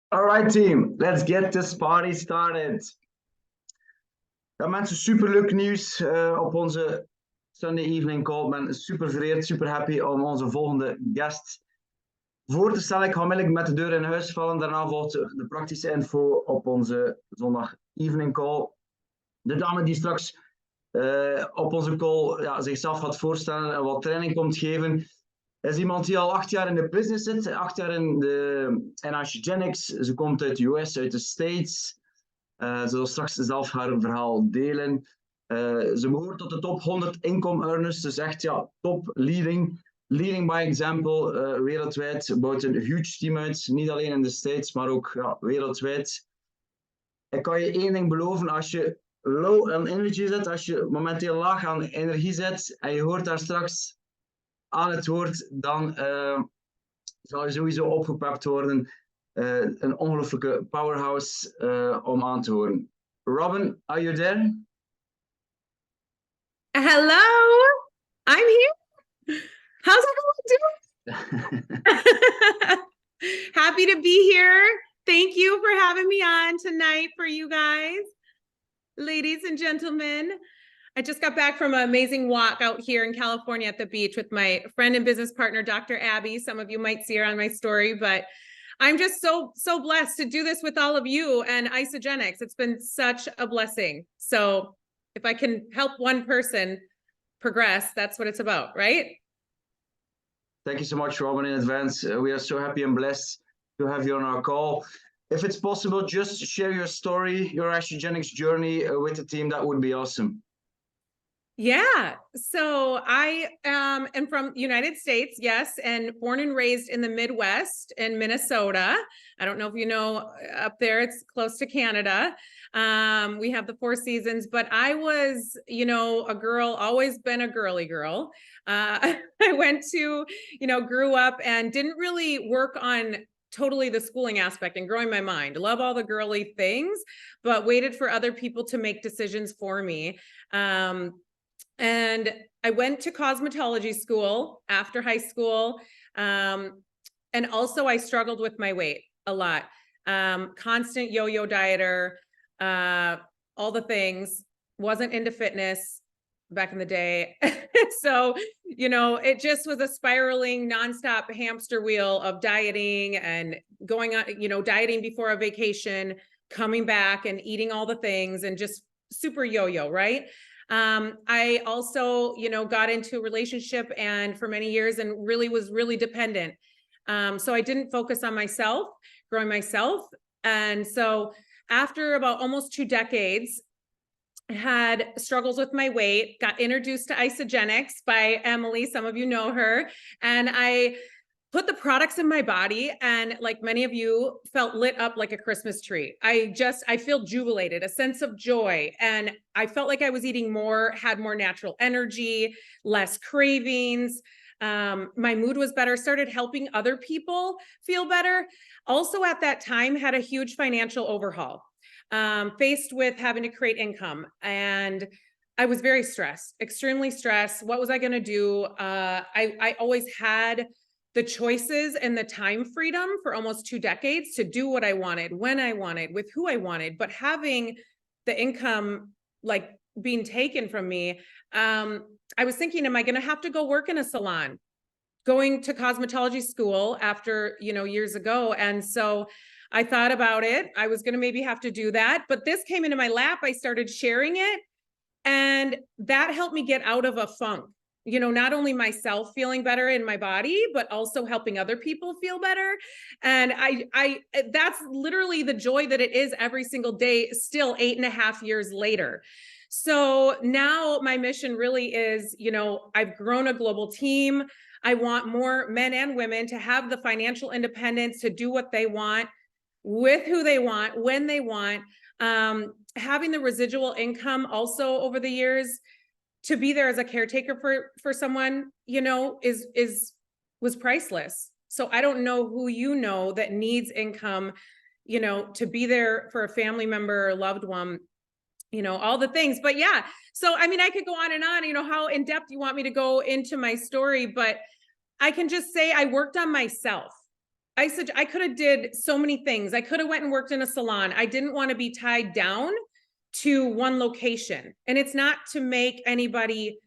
All right, team, let's get this party started. Ja, mensen, super leuk nieuws op onze Sunday evening call. Ik ben super vereerd, super happy om onze volgende guest voor te stellen. Ik ga onmiddellijk met de deur in huis vallen. Daarna volgt de praktische info op onze zondag evening call. De dame die straks op onze call zichzelf gaat voorstellen en wat training komt geven, is iemand die al 8 jaar in de business zit, 8 jaar in Oceanics. Ze komt uit de US, uit de States. Ze zal straks zelf haar verhaal delen. Ze behoort tot de top 100 income earners, dus echt ja, top leading by example wereldwijd. Bouwt een huge team uit, niet alleen in de States, maar ook ja, wereldwijd. Ik kan je één ding beloven, als je low on energy zit, als je momenteel laag aan energie zit en je hoort daar straks aan het woord, dan zal je sowieso opgepept worden. Een ongelooflijke powerhouse om aan te horen. Robin, are you there? Hello, I'm here. How's everyone doing? Happy to be here. Thank you for having me on tonight for you guys, ladies and gentlemen. I just got back from an amazing walk out here in California at the beach with my friend and business partner, Dr. Abby. Some of you might see her on my story, but I'm just so blessed to do this with all of you and Isagenix. It's been such a blessing. So if I can help one person progress, that's what it's about, right? Thank you so much, Robin, in advance. We are so happy and blessed to have you on our call. If it's possible, just share your story, your Oceanics journey with the team. That would be awesome. Yeah. So I am from the United States, yes, and born and raised in the Midwest in Minnesota. I don't know if you know, up there, it's close to Canada. We have the Four Seasons, but I was, a girl, always been a girly girl. I went to, grew up and didn't really work on totally the schooling aspect and growing my mind. Love all the girly things, but waited for other people to make decisions for me. And I went to cosmetology school after high school. And also I struggled with my weight a lot. Constant yo-yo dieter, all the things, wasn't into fitness back in the day. So, it just was a spiraling nonstop hamster wheel of dieting and going on, dieting before a vacation, coming back and eating all the things and just super yo-yo, right? I also, got into a relationship and for many years and was really dependent. So I didn't focus on myself, growing myself. And so after about almost 2 decades, I had struggles with my weight, got introduced to Isagenix by Emily. Some of you know her. And I put the products in my body and like many of you felt lit up like a Christmas tree. I feel jubilated, a sense of joy. And I felt like I was eating more, had more natural energy, less cravings. My mood was better, started helping other people feel better. Also at that time had a huge financial overhaul, faced with having to create income. And I was very stressed, extremely stressed. What was I going to do? I always had the choices and the time freedom for almost 2 decades to do what I wanted, when I wanted, with who I wanted, but having the income like being taken from me, I was thinking, am I going to have to go work in a salon? Going to cosmetology school after, years ago. And so I thought about it. I was going to maybe have to do that, but this came into my lap. I started sharing it and that helped me get out of a funk. Not only myself feeling better in my body, but also helping other people feel better. And I that's literally the joy that it is every single day, still 8.5 years later. So now my mission really is, I've grown a global team. I want more men and women to have the financial independence to do what they want, with who they want, when they want. Having the residual income also over the years, to be there as a caretaker for someone, was priceless. So I don't know who that needs income, to be there for a family member or loved one, all the things. But yeah, so I mean, I could go on and on, how in depth you want me to go into my story, but I can just say I worked on myself. I said, I could have did so many things. I could have went and worked in a salon. I didn't want to be tied down to one location. And it's not to make anybody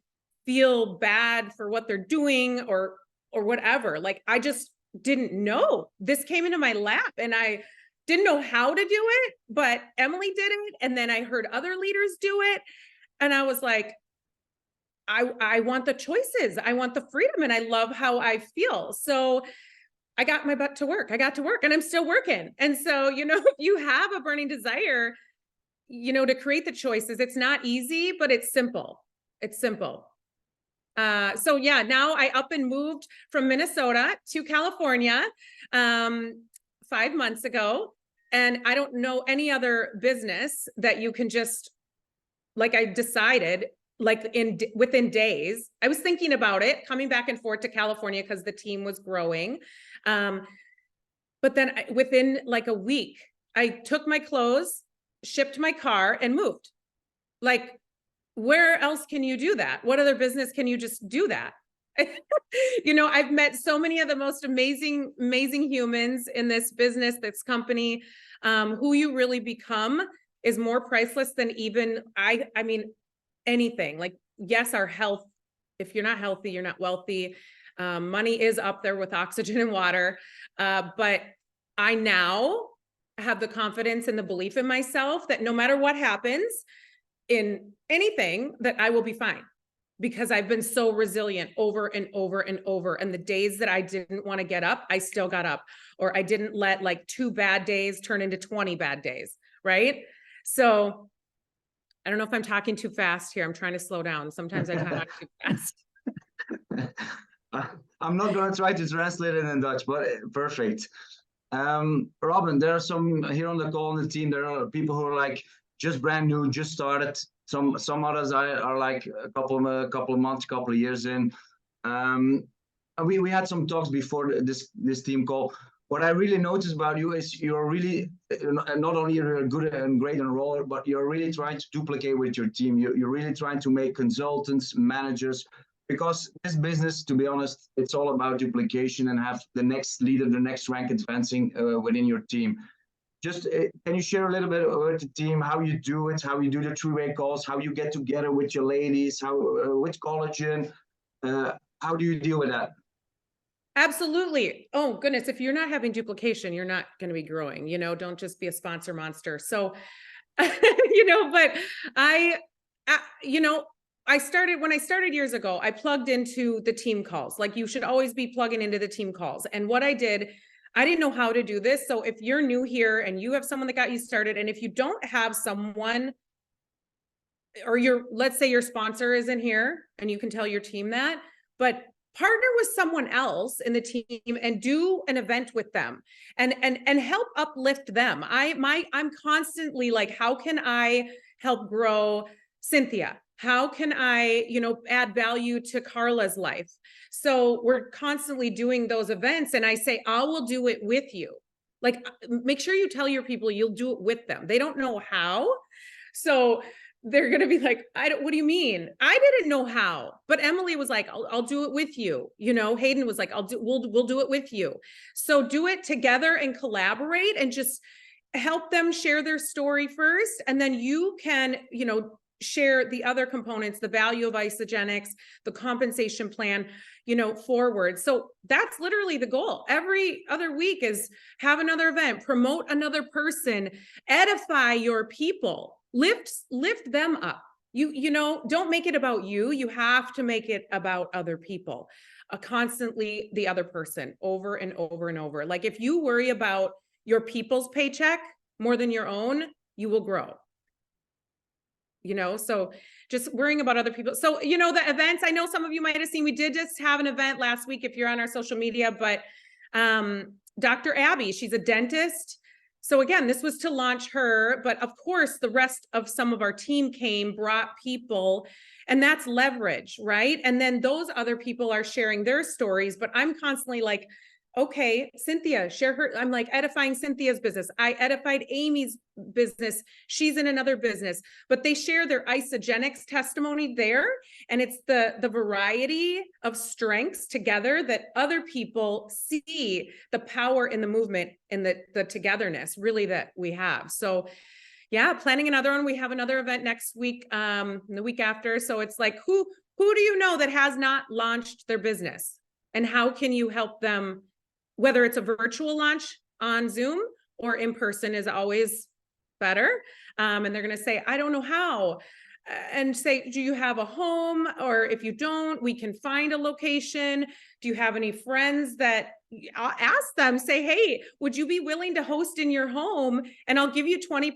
feel bad for what they're doing or whatever. Like, I just didn't know. This came into my lap and I didn't know how to do it, but Emily did it. And then I heard other leaders do it. And I was like, I want the choices. I want the freedom, and I love how I feel. So I got my butt to work. I got to work, and I'm still working. And so, you know, if you have a burning desire, you know, to create the choices, it's not easy, but it's simple. It's simple. So yeah, now I up and moved from Minnesota to California 5 months ago. And I don't know any other business that you can just, like, I decided like within days. I was thinking about it, coming back and forth to California because the team was growing. But then within like a week, I took my clothes, shipped my car, and moved. Like, where else can you do that? What other business can you just do that? You know, I've met so many of the most amazing humans in this business, this company. Who you really become is more priceless than even, I mean, anything. Like, yes, our health, if you're not healthy, you're not wealthy. Money is up there with oxygen and water. But I now have the confidence and the belief in myself that no matter what happens in anything, that I will be fine, because I've been so resilient over and over and over. And the days that I didn't want to get up, I still got up, or I didn't let like 2 bad days turn into 20 bad days. Right. So I don't know if I'm talking too fast here. I'm trying to slow down. Sometimes I talk too fast. I'm not going to try to translate it in Dutch, but perfect. Robin, there are some here on the call on the team. There are people who are like just brand new, just started. Some others are like a couple of months, couple of years in. We had some talks before this team call. What I really noticed about you is you're really not only you're good and great enroller, but you're really trying to duplicate with your team. You're really trying to make consultants, managers, because this business, to be honest, it's all about duplication and have the next leader, the next rank advancing within your team. Just can you share a little bit about the team, how you do it, how you do the three-way calls, how you get together with your ladies, how which collagen, how do you deal with that? Absolutely. Oh goodness. If you're not having duplication, you're not going to be growing, you know, don't just be a sponsor monster. So, you know, but you know, when I started years ago, I plugged into the team calls. Like, you should always be plugging into the team calls. And what I did, I didn't know how to do this. So if you're new here and you have someone that got you started, and if you don't have someone, or let's say your sponsor isn't here and you can tell your team that, but partner with someone else in the team and do an event with them and help uplift them. I'm constantly like, how can I help grow Cynthia? How can I, you know, add value to Carla's life? So we're constantly doing those events, and I say, I will do it with you. Like, make sure you tell your people you'll do it with them. They don't know how. So they're going to be like, what do you mean? I didn't know how, but Emily was like, I'll do it with you. You know, Hayden was like, we'll do it with you. So do it together and collaborate, and just help them share their story first. And then you can, you know, share the other components, the value of Isagenix, the compensation plan, you know, forward. So that's literally the goal. Every other week is have another event, promote another person, edify your people. Lift them up. You know, don't make it about you. You have to make it about other people. Constantly the other person, over and over and over. Like, if you worry about your people's paycheck more than your own, you will grow. You know, so just worrying about other people. So, you know, the events, I know some of you might have seen, we did just have an event last week if you're on our social media, but Dr. Abby, she's a dentist. So again, this was to launch her, but of course the rest of some of our team brought people, and that's leverage, right? And then those other people are sharing their stories, but I'm constantly like, okay, Cynthia, share her. I'm like edifying Cynthia's business. I edified Amy's business. She's in another business, but they share their isogenics testimony there. And it's the variety of strengths together that other people see the power in the movement and the togetherness really that we have. So yeah, planning another one. We have another event next week, the week after. So it's like, who do you know that has not launched their business? And how can you help them? Whether it's a virtual launch on Zoom or in person is always better. And they're going to say, I don't know how. And say, do you have a home? Or if you don't, we can find a location. Do you have any friends that I'll ask them, say, hey, would you be willing to host in your home? And I'll give you 20%.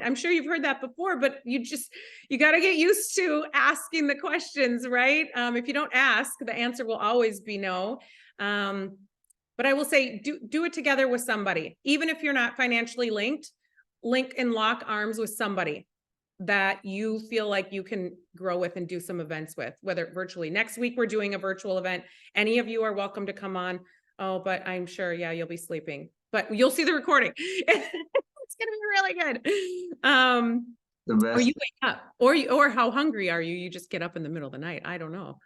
I'm sure you've heard that before, but you got to get used to asking the questions, right? If you don't ask, the answer will always be no. But I will say, do it together with somebody. Even if you're not financially linked, link and lock arms with somebody that you feel like you can grow with and do some events with, whether virtually. Next week, we're doing a virtual event. Any of you are welcome to come on. Oh, but I'm sure, yeah, you'll be sleeping, but you'll see the recording. It's going to be really good. The best. Or you wake up, or how hungry are you? You just get up in the middle of the night. I don't know.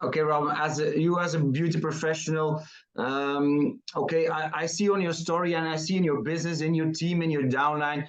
Okay, Rob, as a beauty professional, okay, I see on your story and I see in your business, in your team, in your downline,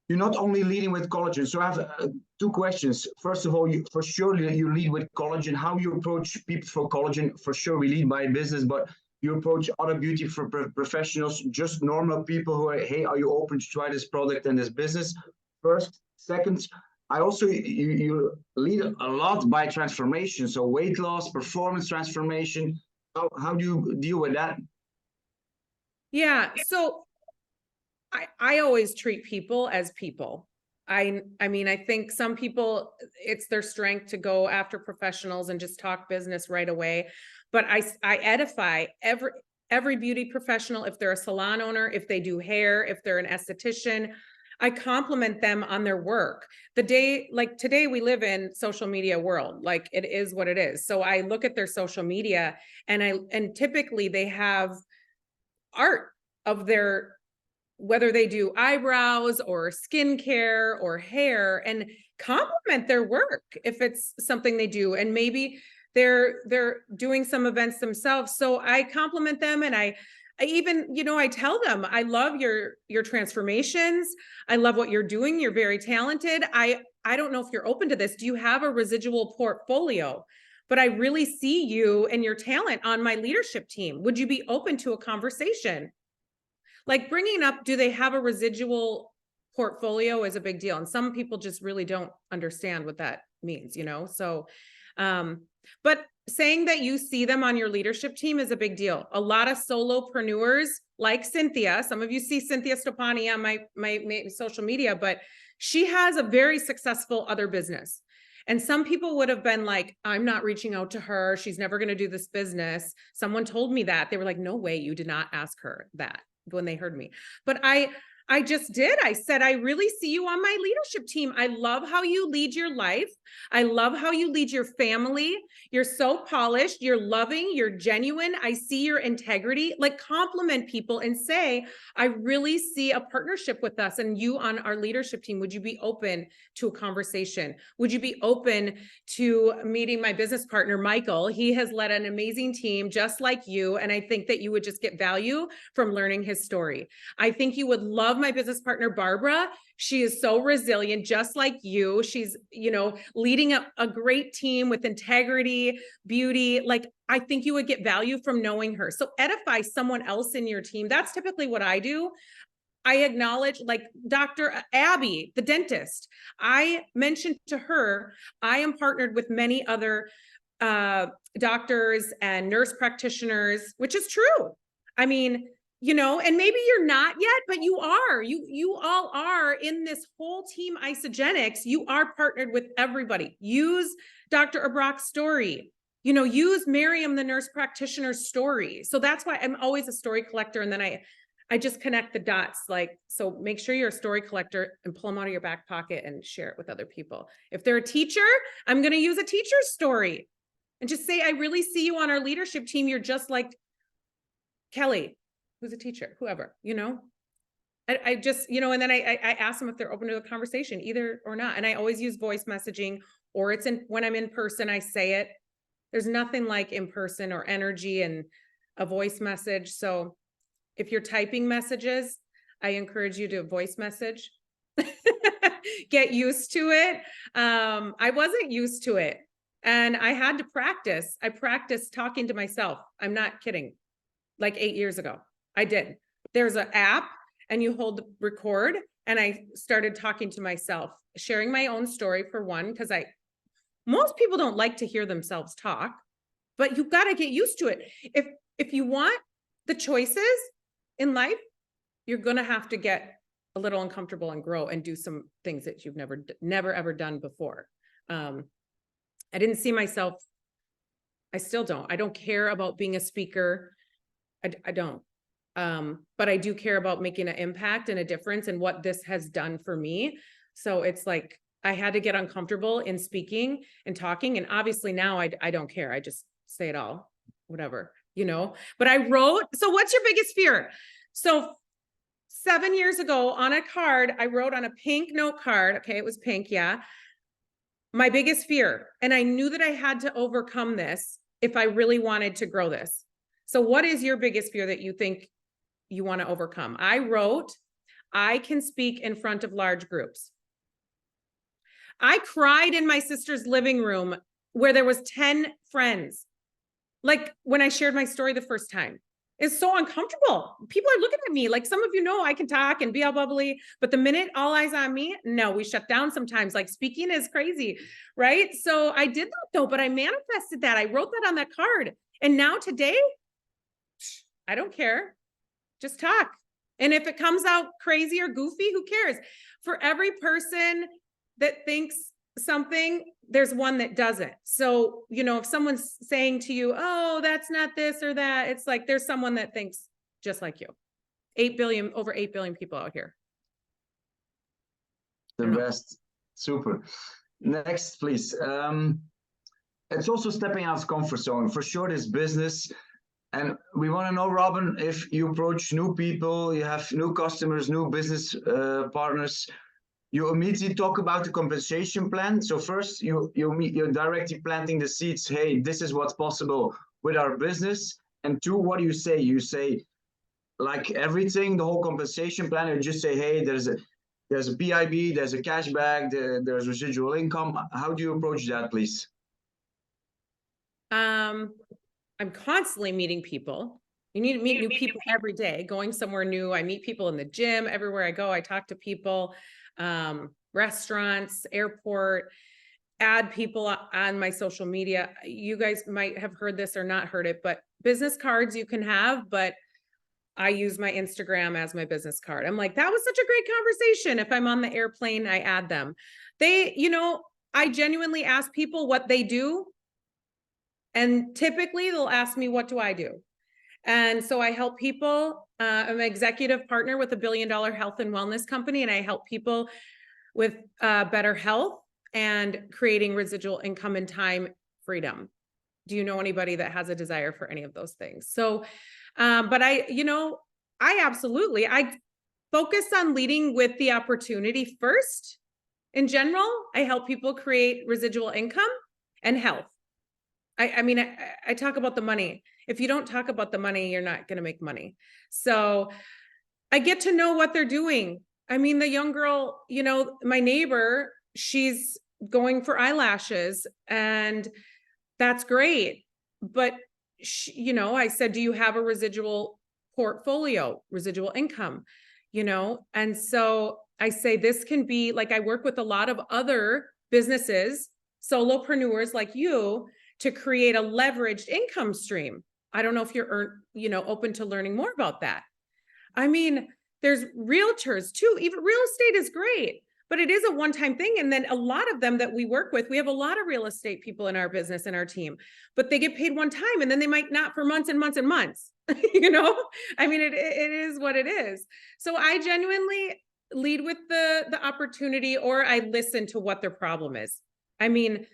you're not only leading with collagen. So I have two questions. First of all, for sure you lead with collagen. How you approach people for collagen, for sure we lead by business, but you approach other beauty for professionals, just normal people who are, hey, are you open to try this product and this business? First. Second, I also, you lead a lot by transformation. So weight loss, performance transformation. How do you deal with that? Yeah. So I always treat people as people. I mean, I think some people, it's their strength to go after professionals and just talk business right away. But I edify every beauty professional. If they're a salon owner, if they do hair, if they're an esthetician, I compliment them on their work. Like today we live in social media world, like it is what it is. So I look at their social media and typically they have art of their, whether they do eyebrows or skincare or hair, and compliment their work if it's something they do. And maybe they're doing some events themselves. So I compliment them, and I even, I tell them, I love your transformations. I love what you're doing. You're very talented. I don't know if you're open to this. Do you have a residual portfolio? But I really see you and your talent on my leadership team. Would you be open to a conversation? Like bringing up, do they have a residual portfolio is a big deal. And some people just really don't understand what that means, So, but saying that you see them on your leadership team is a big deal. A lot of solopreneurs like Cynthia, some of you see Cynthia Stopani on my social media, but she has a very successful other business. And some people would have been like, I'm not reaching out to her. She's never going to do this business. Someone told me that. They were like, no way, you did not ask her that when they heard me. But I just did. I said, I really see you on my leadership team. I love how you lead your life. I love how you lead your family. You're so polished. You're loving. You're genuine. I see your integrity. Like compliment people and say, I really see a partnership with us and you on our leadership team. Would you be open to a conversation? Would you be open to meeting my business partner, Michael? He has led an amazing team just like you. And I think that you would just get value from learning his story. I think you would love my business partner, Barbara. She is so resilient, just like you. She's, leading a great team with integrity, beauty. Like, I think you would get value from knowing her. So edify someone else in your team. That's typically what I do. I acknowledge, like Dr. Abby, the dentist. I mentioned to her, I am partnered with many other doctors and nurse practitioners, which is true. I mean, and maybe you're not yet, but you are. You all are in this whole team Isogenics. You are partnered with everybody. Use Dr. Abrock's story. Use Miriam, the nurse practitioner's story. So that's why I'm always a story collector. And then I just connect the dots. Like, so make sure you're a story collector and pull them out of your back pocket and share it with other people. If they're a teacher, I'm going to use a teacher's story and just say, I really see you on our leadership team. You're just like Kelly, who's a teacher, whoever, I just, and then I ask them if they're open to the conversation, either or not. And I always use voice messaging, or it's when I'm in person, I say it. There's nothing like in person or energy and a voice message. So if you're typing messages, I encourage you to voice message. Get used to it. I wasn't used to it, and I had to practice. I practiced talking to myself. I'm not kidding. Like 8 years ago, I did. There's an app and you hold record, and I started talking to myself, sharing my own story for one, because most people don't like to hear themselves talk, but you've got to get used to it. If you want the choices in life, you're going to have to get a little uncomfortable and grow and do some things that you've never ever done before. I didn't see myself. I still don't. I don't care about being a speaker. I don't. But I do care about making an impact and a difference, and what this has done for me. So it's like, I had to get uncomfortable in speaking and talking. And obviously now I don't care. I just say it all, whatever, but I wrote, so what's your biggest fear? So 7 years ago on a card, I wrote on a pink note card. Okay. It was pink. Yeah. My biggest fear. And I knew that I had to overcome this if I really wanted to grow this. So what is your biggest fear that you think you want to overcome? I wrote, I can speak in front of large groups. I cried in my sister's living room where there was 10 friends. Like when I shared my story the first time. It's so uncomfortable. People are looking at me like, some of I can talk and be all bubbly, but the minute all eyes on me, no, we shut down sometimes. Like speaking is crazy, right? So I did that though, but I manifested that. I wrote that on that card. And now today, I don't care. Just talk. And if it comes out crazy or goofy, who cares? For every person that thinks something, there's one that doesn't. So, if someone's saying to you, oh, that's not this or that, it's like, there's someone that thinks just like you. Over 8 billion people out here. The best. Super. Next, please. It's also stepping out of comfort zone. For sure, this business. And we want to know, Robin, if you approach new people, you have new customers, new business partners, you immediately talk about the compensation plan. So first, you're directly planting the seeds. Hey, this is what's possible with our business. And two, what do you say? You say, like everything, the whole compensation plan. You just say, hey, there's a PIB, there's a cashback, there's residual income. How do you approach that, please? I'm constantly meeting people. You need to meet new people every day, going somewhere new. I meet people in the gym, everywhere I go, I talk to people, restaurants, airport, add people on my social media. You guys might have heard this or not heard it, but business cards you can have, but I use my Instagram as my business card. I'm like, that was such a great conversation. If I'm on the airplane, I add them. I genuinely ask people what they do. And typically they'll ask me, what do I do? And so I help people. I'm an executive partner with $1 billion health and wellness company, and I help people with better health and creating residual income and time freedom. Do you know anybody that has a desire for any of those things? So, but I focus on leading with the opportunity first. In general, I help people create residual income and health. I talk about the money. If you don't talk about the money, you're not going to make money. So I get to know what they're doing. I mean, the young girl, my neighbor, she's going for eyelashes, and that's great. But I said, do you have a residual portfolio, residual income, And so I say, this can be like, I work with a lot of other businesses, solopreneurs like you, to create a leveraged income stream. I don't know if you're, open to learning more about that. I mean, there's realtors too. Even real estate is great, but it is a one-time thing. And then a lot of them that we work with, we have a lot of real estate people in our business, in our team, but they get paid one time and then they might not for months and months and months, I mean, it is what it is. So I genuinely lead with the opportunity, or I listen to what their problem is. I mean,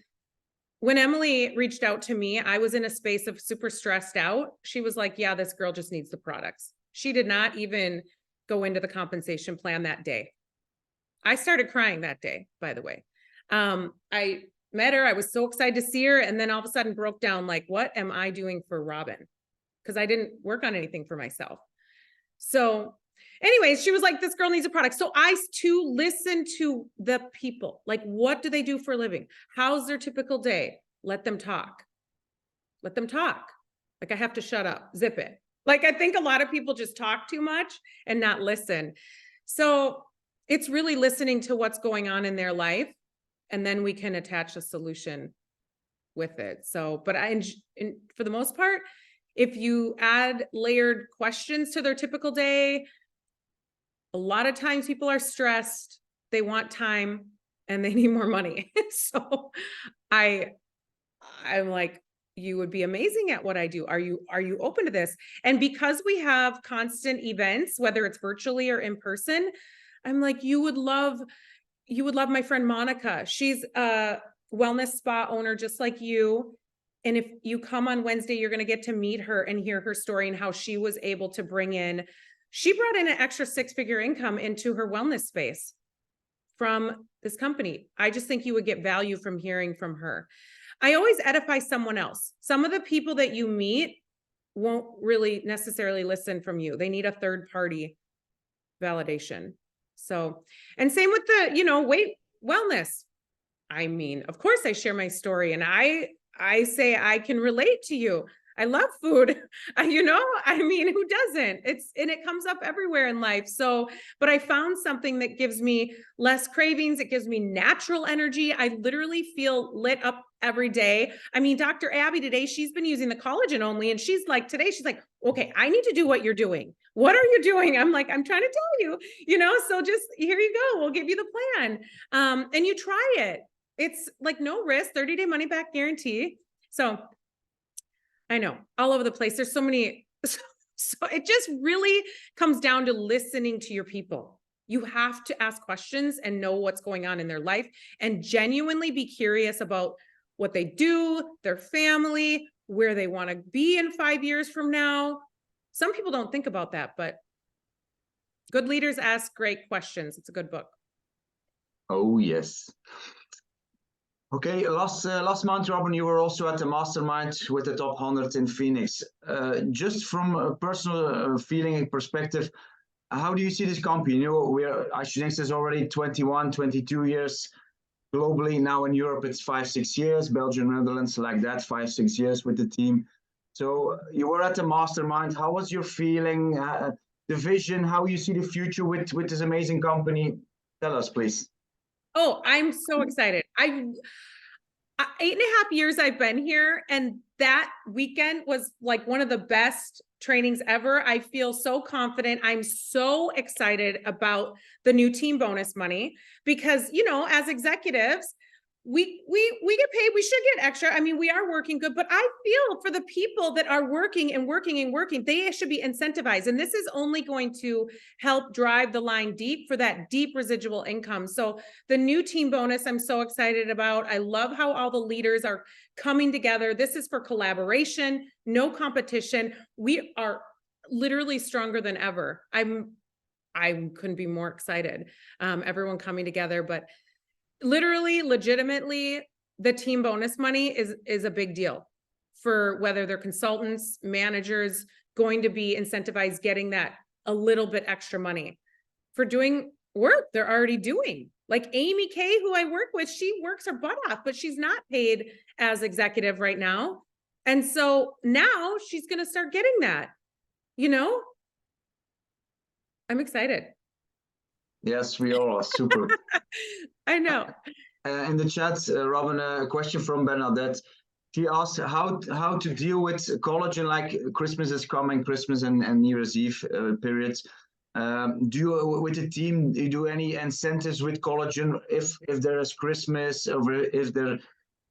when Emily reached out to me, I was in a space of super stressed out. She was like, yeah, this girl just needs the products. She did not even go into the compensation plan that day. I started crying that day, by the way. I met her. I was so excited to see her. And then all of a sudden broke down like, what am I doing for Robin? Because I didn't work on anything for myself. So anyways, she was like, this girl needs a product. So I too listen to the people. Like, what do they do for a living? How's their typical day? Let them talk. Let them talk. Like, I have to shut up, zip it. Like, I think a lot of people just talk too much and not listen. So it's really listening to what's going on in their life, and then we can attach a solution with it. So, but for the most part, if you add layered questions to their typical day, a lot of times people are stressed, they want time, and they need more money. So I'm like, you would be amazing at what I do. Are you open to this? And because we have constant events, whether it's virtually or in person, I'm like, you would love my friend Monica. She's a wellness spa owner just like you. And if you come on Wednesday, you're going to get to meet her and hear her story and how she was able to she brought in an extra 6-figure income into her wellness space from this company. I just think you would get value from hearing from her. I always edify someone else. Some of the people that you meet won't really necessarily listen from you. They need a third party validation. So, and same with the, weight wellness. I mean, of course I share my story and I say I can relate to you. I love food. I mean, who doesn't? And it comes up everywhere in life. So, but I found something that gives me less cravings. It gives me natural energy. I literally feel lit up every day. I mean, Dr. Abby today, she's been using the collagen only. And she's like, okay, I need to do what you're doing. What are you doing? I'm like, I'm trying to tell you, so just here you go. We'll give you the plan. And you try it. It's like no risk, 30-day money back guarantee. So I know all over the place. There's so many. So it just really comes down to listening to your people. You have to ask questions and know what's going on in their life and genuinely be curious about what they do, their family, where they want to be in 5 years from now. Some people don't think about that, but good leaders ask great questions. It's a good book. Oh, yes. Okay, last month, Robin, you were also at the mastermind with the top 100 in Phoenix. Just from a personal feeling and perspective, how do you see this company? Phoenix is already 21, 22 years globally. Now in Europe, it's 5-6 years. Belgium, Netherlands, like that, 5-6 years with the team. So you were at the mastermind. How was your feeling, the vision, how you see the future with this amazing company? Tell us, please. Oh, I'm so excited. 8.5 years I've been here, and that weekend was like one of the best trainings ever. I feel so confident. I'm so excited about the new team bonus money because, as executives, we get paid. We should get extra. I mean, we are working good, but I feel for the people that are working and working and working, they should be incentivized. And this is only going to help drive the line deep for that deep residual income. So the new team bonus, I'm so excited about. I love how all the leaders are coming together. This is for collaboration, no competition. We are literally stronger than ever. I couldn't be more excited. Everyone coming together, but literally, legitimately, the team bonus money is a big deal for whether they're consultants, managers, going to be incentivized getting that a little bit extra money for doing work they're already doing. Like Amy Kay, who I work with, she works her butt off, but she's not paid as executive right now. And so now she's going to start getting that, I'm excited. Yes, we all are super. I know. In the chat, Robin, a question from Bernadette. She asked how to deal with collagen, like Christmas is coming, Christmas and New Year's Eve periods. Do you, with the team, do you do any incentives with collagen if there is Christmas or if there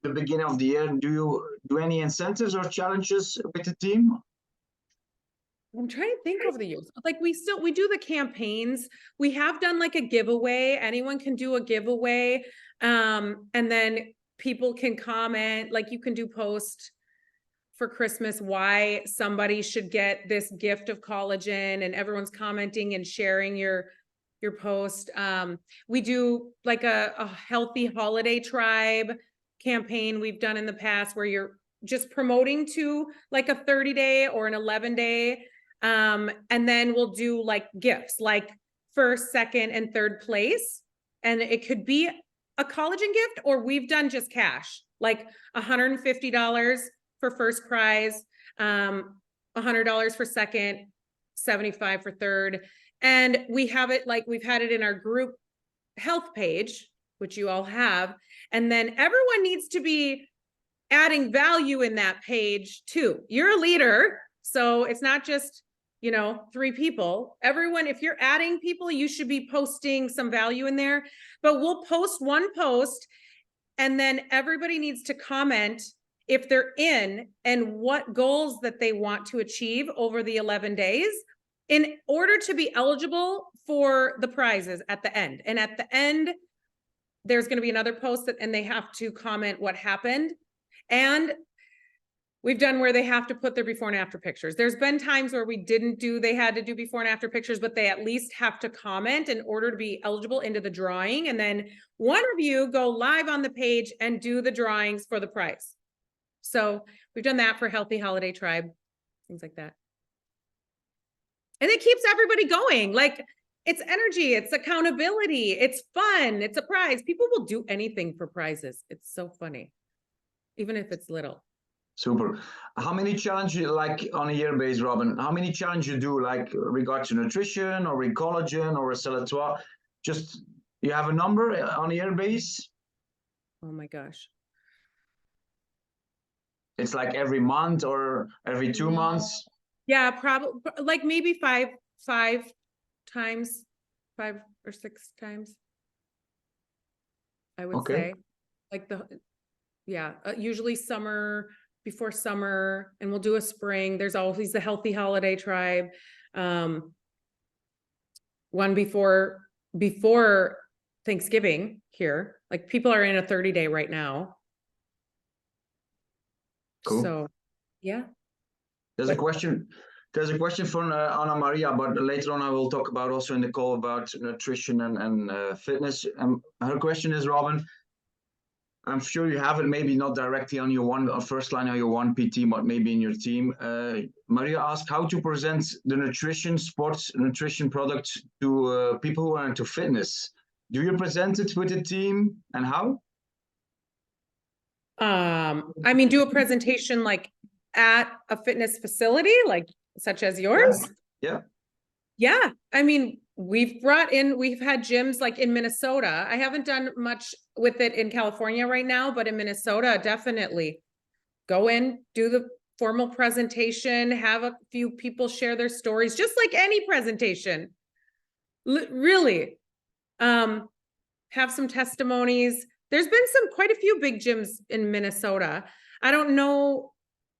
the beginning of the year? Do you do any incentives or challenges with the team? I'm trying to think over the years. Like we do the campaigns. We have done like a giveaway. Anyone can do a giveaway. And then people can comment, like you can do post for Christmas, why somebody should get this gift of collagen, and everyone's commenting and sharing your post. We do like a healthy holiday tribe campaign we've done in the past, where you're just promoting to like a 30-day or an 11-day. And then we'll do like gifts, like first, second, and third place. And it could be a collagen gift, or we've done just cash, like $150 for first prize, $100 for second, $75 for third. And we have it, like we've had it in our group health page, which you all have. And then everyone needs to be adding value in that page too. You're a leader, so it's not just, you know, 3 people. Everyone, if you're adding people, you should be posting some value in there. But we'll post one post, and then everybody needs to comment if they're in and what goals that they want to achieve over the 11 days in order to be eligible for the prizes at the end. And at the end, there's going to be another post and they have to comment what happened. And we've done where they have to put their before and after pictures. There's been times where they had to do before and after pictures, but they at least have to comment in order to be eligible into the drawing. And then one of you go live on the page and do the drawings for the prize. So we've done that for Healthy Holiday Tribe, things like that. And it keeps everybody going. Like, it's energy, it's accountability, it's fun, it's a prize. People will do anything for prizes. It's so funny, even if it's little. Super. How many challenges, like on a year base, Robin? How many challenges you do, like regard to nutrition or with collagen or a Celatoire? Just, you have a number on a year base? Oh my gosh. It's like every month or every 2 months? Yeah, probably like maybe five times, 5 or 6 times. I would say, like usually summer, before summer, and we'll do a spring. There's always the Healthy Holiday Tribe. One before Thanksgiving here, like people are in a 30-day right now. Cool. So, yeah. There's a question from Anna Maria, but later on I will talk about also in the call about nutrition and fitness. Her question is, Robin, I'm sure you have it, maybe not directly on your first line of your 1PT, but maybe in your team. Maria asked how to present the sports nutrition product to people who are into fitness. Do you present it with the team, and how? I mean, do a presentation like at a fitness facility, like such as yours? Yeah. Yeah. I mean, we've had gyms like in Minnesota. I haven't done much with it in California right now, but in Minnesota, definitely go in, do the formal presentation, have a few people share their stories, just like any presentation. Really. Have some testimonies. There's been quite a few big gyms in Minnesota. I don't know,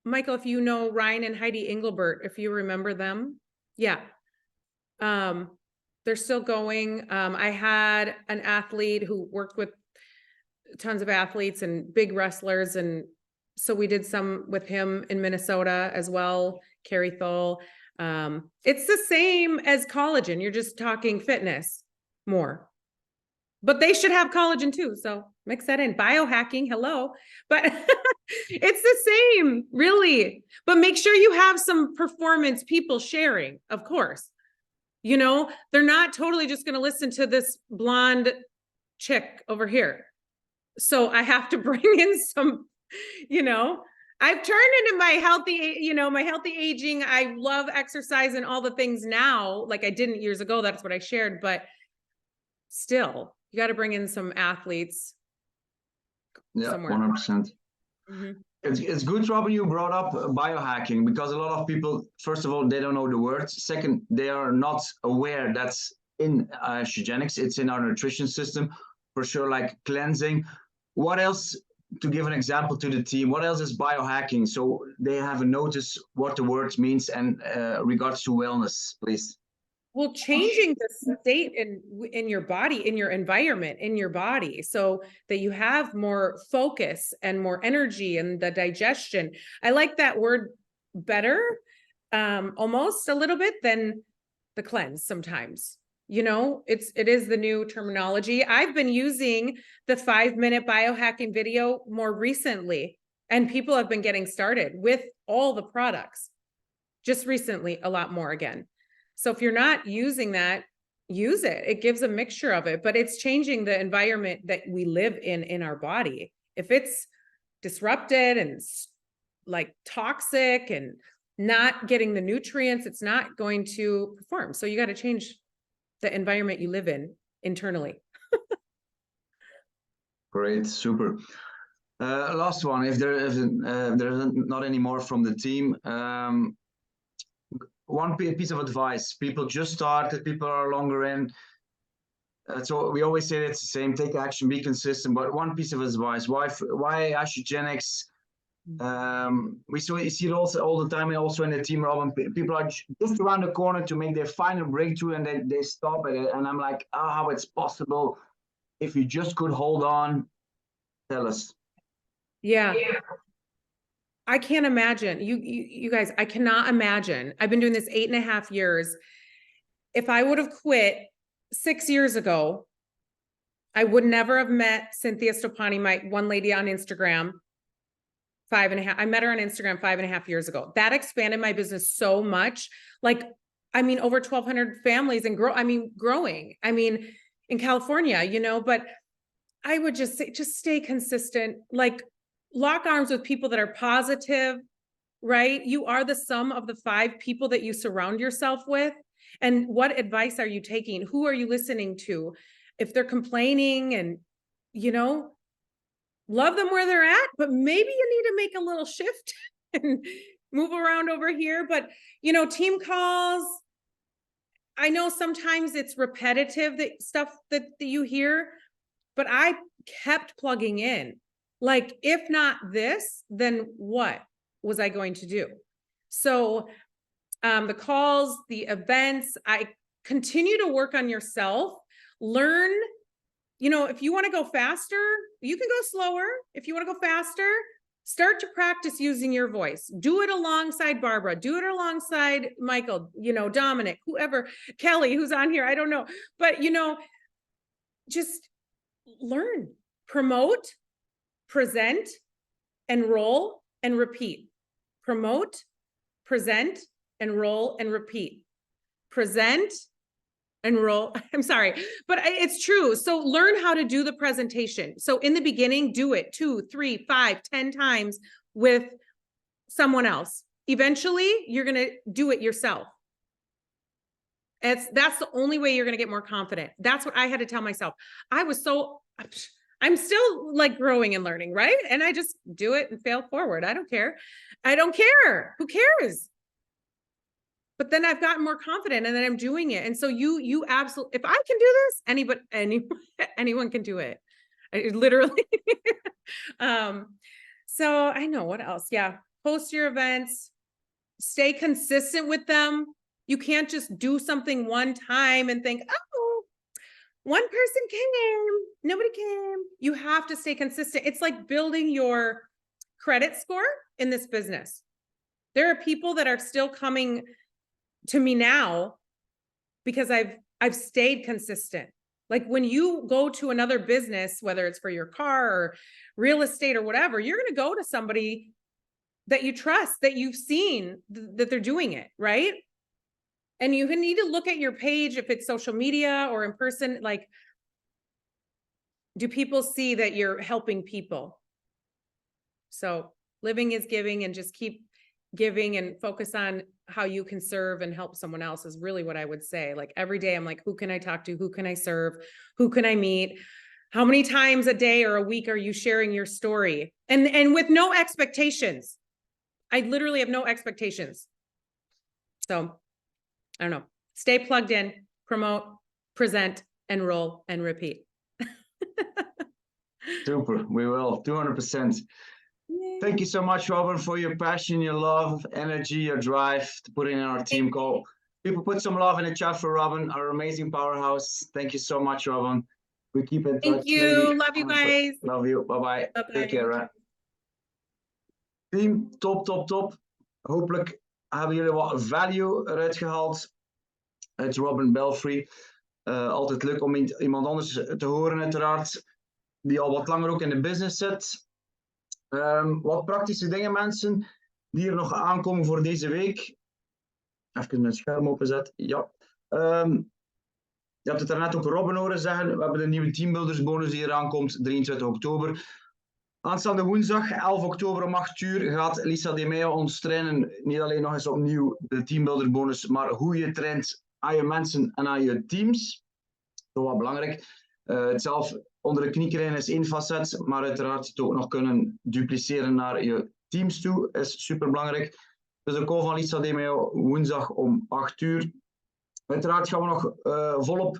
Michael, if you know Ryan and Heidi Engelbert, if you remember them. Yeah. They're still going. I had an athlete who worked with tons of athletes and big wrestlers. And so we did some with him in Minnesota as well, Carrie Thole. It's the same as collagen. You're just talking fitness more. But they should have collagen too. So mix that in. Biohacking, hello. But it's the same, really. But make sure you have some performance people sharing, of course. You know, they're not totally just going to listen to this blonde chick over here. So I have to bring in some, you know, I've turned into my healthy aging. I love exercise and all the things now, like I didn't years ago. That's what I shared. But still, you got to bring in some athletes. Yeah, somewhere. 100%. Mm-hmm. It's good, Robin, you brought up biohacking, because a lot of people, first of all, they don't know the words. Second, they are not aware that's in Oesogenics. It's in our nutrition system, for sure, like cleansing. What else, to give an example to the team, what else is biohacking? So they have a notice what the word means and regards to wellness, please. Well, changing the state in your body, in your environment, in your body, so that you have more focus and more energy and the digestion. I like that word better, almost a little bit than the cleanse sometimes. You know, it is the new terminology. I've been using the 5-minute biohacking video more recently, and people have been getting started with all the products just recently, a lot more again. So if you're not using that, use it. It gives a mixture of it, but it's changing the environment that we live in our body. If it's disrupted and like toxic and not getting the nutrients, it's not going to perform. So you got to change the environment you live in internally. Great, super. Last one, if there isn't not any more from the team, one piece of advice. People just started, people are longer in. So we always say it's the same, take action, be consistent, but one piece of advice, why Astrogenics? We see it also all the time, and also in the team, Robin, people are just around the corner to make their final breakthrough, and they stop at it. And I'm like, how it's possible. If you just could hold on, tell us. Yeah. I can't imagine. You guys, I cannot imagine. I've been doing this 8.5 years. If I would have quit 6 years ago, I would never have met Cynthia Stopani, my one lady on Instagram. 5.5. I met her on Instagram 5.5 years ago. That expanded my business so much. Like, I mean, over 1,200 families and growing. I mean, in California, you know, but I would just say, just stay consistent. Like, lock arms with people that are positive, right? You are the sum of the 5 people that you surround yourself with. And what advice are you taking? Who are you listening to? If they're complaining and, you know, love them where they're at, but maybe you need to make a little shift and move around over here. But, you know, team calls, I know sometimes it's repetitive, that stuff that you hear, but I kept plugging in. Like, if not this, then what was I going to do? So the calls, the events, I continue to work on yourself, learn, you know, if you want to go faster, you can go slower. If you want to go faster, start to practice using your voice. Do it alongside Barbara, do it alongside Michael, you know, Dominic, whoever, Kelly, who's on here, I don't know, but, you know, just learn, promote, present, enroll, and repeat. Promote, present, enroll, and repeat. Present, enroll. I'm sorry, but it's true. So learn how to do the presentation. So in the beginning, do it 2, 3, 5, 10 times with someone else. Eventually, you're going to do it yourself. That's the only way you're going to get more confident. That's what I had to tell myself. I'm still like growing and learning, right? And I just do it and fail forward. I don't care. I don't care. Who cares? But then I've gotten more confident, and then I'm doing it. And so you absolutely, if I can do this, anyone can do it. Literally. So I know what else. Yeah. Post your events, stay consistent with them. You can't just do something one time and think, oh, one person came, nobody came. You have to stay consistent. It's like building your credit score in this business. There are people that are still coming to me now because I've stayed consistent. Like, when you go to another business, whether it's for your car or real estate or whatever, you're going to go to somebody that you trust, that you've seen that they're doing it, right? And you need to look at your page, if it's social media or in person, like, do people see that you're helping people? So living is giving, and just keep giving and focus on how you can serve and help someone else is really what I would say. Like, every day I'm like, who can I talk to? Who can I serve? Who can I meet? How many times a day or a week are you sharing your story? And with no expectations. I literally have no expectations. So I don't know. Stay plugged in, promote, present, enroll, and repeat. Super. We will. 200%. Yay. Thank you so much, Robin, for your passion, your love, energy, your drive to put in our team call. People put some love in the chat for Robin, our amazing powerhouse. Thank you so much, Robin. We keep in touch. Thank you. Love you guys. Love you. Bye-bye. Bye-bye. Take care. Right? Team, top. Hopelijk hebben jullie wat value eruit gehaald. Uit Robin Belfrey. Altijd leuk om iemand anders te horen, uiteraard. Die al wat langer ook in de business zit. Wat praktische dingen, mensen, die er nog aankomen voor deze week. Even mijn scherm openzet. Ja. Je hebt het daarnet ook Robin horen zeggen. We hebben de nieuwe teambuildersbonus die eraan komt, 23 oktober. Aanstaande woensdag, 11 oktober om 8 uur, gaat Lisa De Meo ons trainen. Niet alleen nog eens opnieuw de teambuilderbonus, maar hoe je traint aan je mensen en aan je teams. Dat is wel belangrijk. Het zelf onder de knie krijgen is één facet, maar uiteraard het ook nog kunnen dupliceren naar je teams toe is super belangrijk. Dus de call van Lisa De Meo woensdag om 8 uur. Uiteraard gaan we nog volop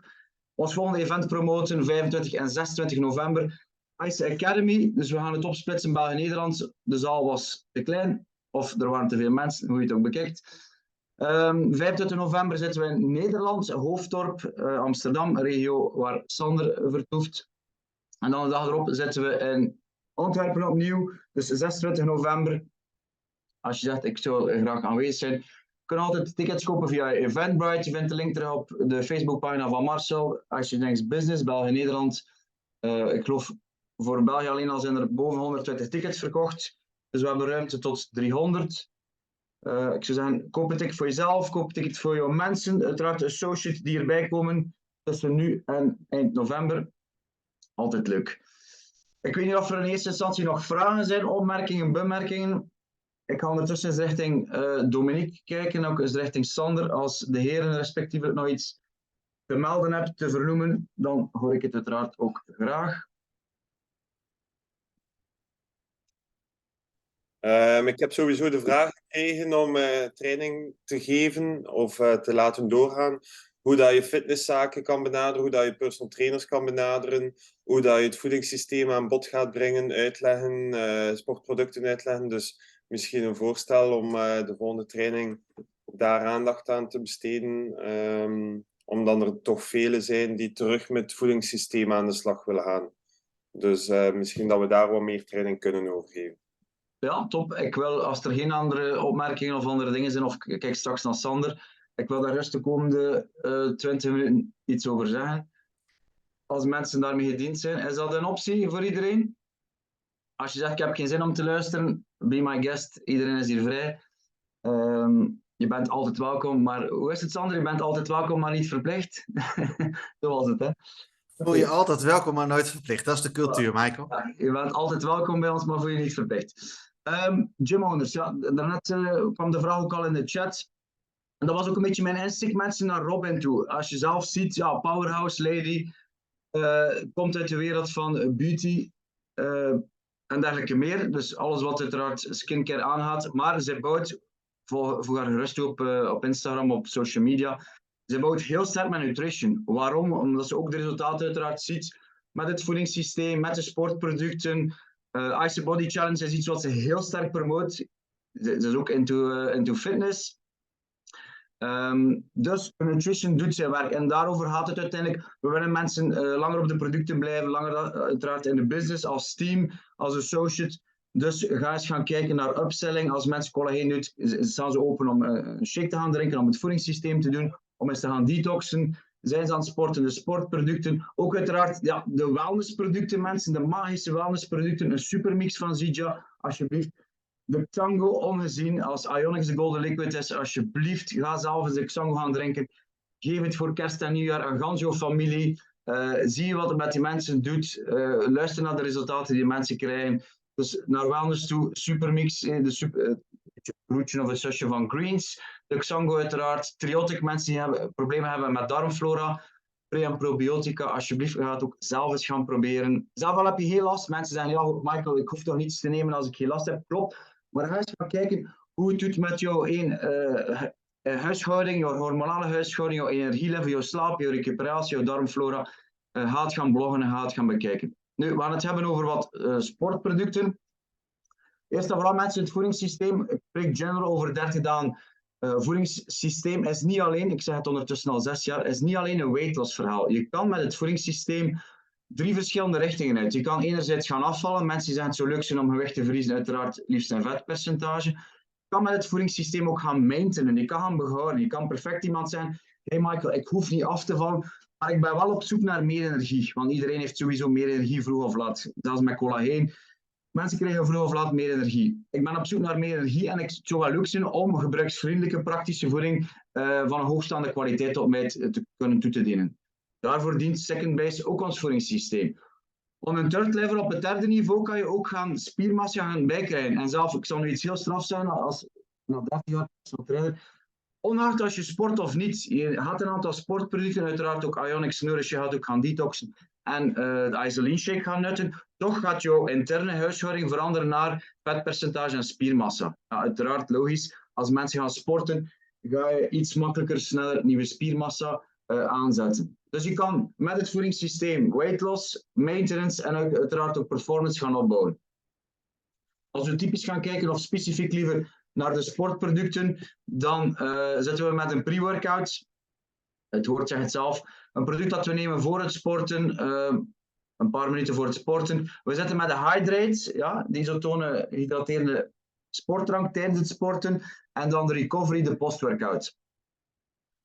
ons volgende event promoten, 25 en 26 november. Ice Academy, dus we gaan het opsplitsen België-Nederland. De zaal was te klein, of er waren te veel mensen, hoe je het ook bekijkt. 25 november zitten we in Nederland, Hoofddorp, Amsterdam, regio waar Sander vertoeft. En dan de dag erop zitten we in Antwerpen opnieuw, dus 26 november. Als je zegt, ik zou graag aanwezig zijn, je kan altijd tickets kopen via Eventbrite. Je vindt de link terug op de Facebookpagina van Marcel. Als je denkt business, België-Nederland. Ik geloof voor België alleen al zijn er boven 120 tickets verkocht. Dus we hebben ruimte tot 300. Ik zou zeggen, koop een ticket voor jezelf, koop een ticket voor jouw mensen. Uiteraard de associates die erbij komen tussen nu en eind november. Altijd leuk. Ik weet niet of er in eerste instantie nog vragen zijn, opmerkingen, bemerkingen. Ik ga ondertussen eens richting Dominique kijken, ook eens richting Sander. Als de heren respectievelijk nog iets te melden hebben, te vernoemen, dan hoor ik het uiteraard ook graag. Ik heb sowieso de vraag gekregen om training te geven of te laten doorgaan. Hoe dat je fitnesszaken kan benaderen, hoe dat je personal trainers kan benaderen, hoe dat je het voedingssysteem aan bod gaat brengen, uitleggen, sportproducten uitleggen. Dus misschien een voorstel om de volgende training daar aandacht aan te besteden. Omdat er toch velen zijn die terug met het voedingssysteem aan de slag willen gaan. Dus misschien dat we daar wat meer training kunnen over geven. Ja, top. Ik wil, als er geen andere opmerkingen of andere dingen zijn, of ik kijk straks naar Sander, ik wil daar rust de komende 20 minuten iets over zeggen. Als mensen daarmee gediend zijn, is dat een optie voor iedereen? Als je zegt, ik heb geen zin om te luisteren, be my guest, iedereen is hier vrij. Je bent altijd welkom, maar hoe is het, Sander? Je bent altijd welkom, maar niet verplicht. Zo was het, hè? Voel je altijd welkom, maar nooit verplicht. Dat is de cultuur, Michael. Ja, je bent altijd welkom bij ons, maar voel je niet verplicht. Gym owners, ja, daarnet kwam de vraag ook al in de chat. En dat was ook een beetje mijn insteek, mensen, naar Robin toe. Als je zelf ziet, ja, powerhouse lady, komt uit de wereld van beauty en dergelijke meer. Dus alles wat uiteraard skincare aangaat. Maar zij bouwt, voeg haar gerust toe op Instagram, op social media. Zij bouwt heel sterk met nutrition. Waarom? Omdat ze ook de resultaten uiteraard ziet met het voedingssysteem, met de sportproducten. Ice Body Challenge is iets wat ze heel sterk promoot. Ze is ook into fitness. Dus nutrition doet zijn werk en daarover gaat het uiteindelijk. We willen mensen langer op de producten blijven, langer uiteraard in de business als team, als associate. Dus ga eens gaan kijken naar upselling. Als mensen collageen doen, staan ze open om een shake te gaan drinken, om het voedingssysteem te doen, om eens te gaan detoxen. Zijn ze aan het sporten, de sportproducten. Ook uiteraard ja, de wellnessproducten, mensen, de magische wellnessproducten. Een supermix van Zidja, alsjeblieft. De Xango ongezien, als Ionix de Golden Liquid is, alsjeblieft, ga zelf eens de Xango gaan drinken. Geef het voor kerst en nieuwjaar aan gans jouw familie. Zie je wat het met die mensen doet. Luister naar de resultaten die mensen krijgen. Dus naar wellness toe, supermix, een broertje of een zusje van greens. De Xango uiteraard, triotic, mensen die problemen hebben met darmflora. Pre- en probiotica, alsjeblieft, ga het ook zelf eens gaan proberen. Zelf al heb je heel last. Mensen zeggen, ja Michael, ik hoef toch niets te nemen als ik geen last heb. Klopt. Maar ga eens gaan kijken hoe het doet met jouw huishouding, jouw hormonale huishouding, jouw energielevel, jouw slaap, jouw recuperatie, jouw darmflora. Ga het gaan bloggen en ga het gaan bekijken. Nu, we gaan het hebben over wat sportproducten. Eerst en vooral mensen, het voedingssysteem. Ik spreek general over 30 dagen voedingssysteem is niet alleen, ik zeg het ondertussen al 6 jaar, is niet alleen een weight loss verhaal. Je kan met het voedingssysteem 3 verschillende richtingen uit. Je kan enerzijds gaan afvallen. Mensen die zeggen het zo leuk zijn om gewicht te verliezen, uiteraard liefst een vetpercentage. Je kan met het voedingssysteem ook gaan maintainen. Je kan gaan behouden. Je kan perfect iemand zijn. Hey Michael, ik hoef niet af te vallen, maar ik ben wel op zoek naar meer energie. Want iedereen heeft sowieso meer energie vroeg of laat. Zelfs met collageen. Mensen krijgen vroeg of laat meer energie. Ik ben op zoek naar meer energie en het zou wel leuk zijn om gebruiksvriendelijke praktische voeding van een hoogstaande kwaliteit op mij te kunnen toe te dienen. Daarvoor dient Second Base ook ons voedingssysteem. Op een third level, op het derde niveau, kan je ook gaan spiermassa gaan bijkrijgen. En zelf, ik zal nu iets heel strafs zijn als na 30 jaar personal trainer. Ongeacht als je sport of niet, je gaat een aantal sportproducten, uiteraard ook Ionics Nourish, je gaat ook gaan detoxen en de Isoline Shake gaan nutten. Toch gaat jouw interne huishouding veranderen naar vetpercentage en spiermassa. Ja, uiteraard logisch, als mensen gaan sporten, ga je iets makkelijker, sneller nieuwe spiermassa aanzetten. Dus je kan met het voedingssysteem weight loss, maintenance en uiteraard ook performance gaan opbouwen. Als we typisch gaan kijken of specifiek liever naar de sportproducten, dan zitten we met een pre-workout. Het woord zegt het zelf. Een product dat we nemen voor het sporten, een paar minuten voor het sporten. We zitten met de hydrate, ja, die isotone hydraterende sportdrank tijdens het sporten. En dan de recovery, de post-workout.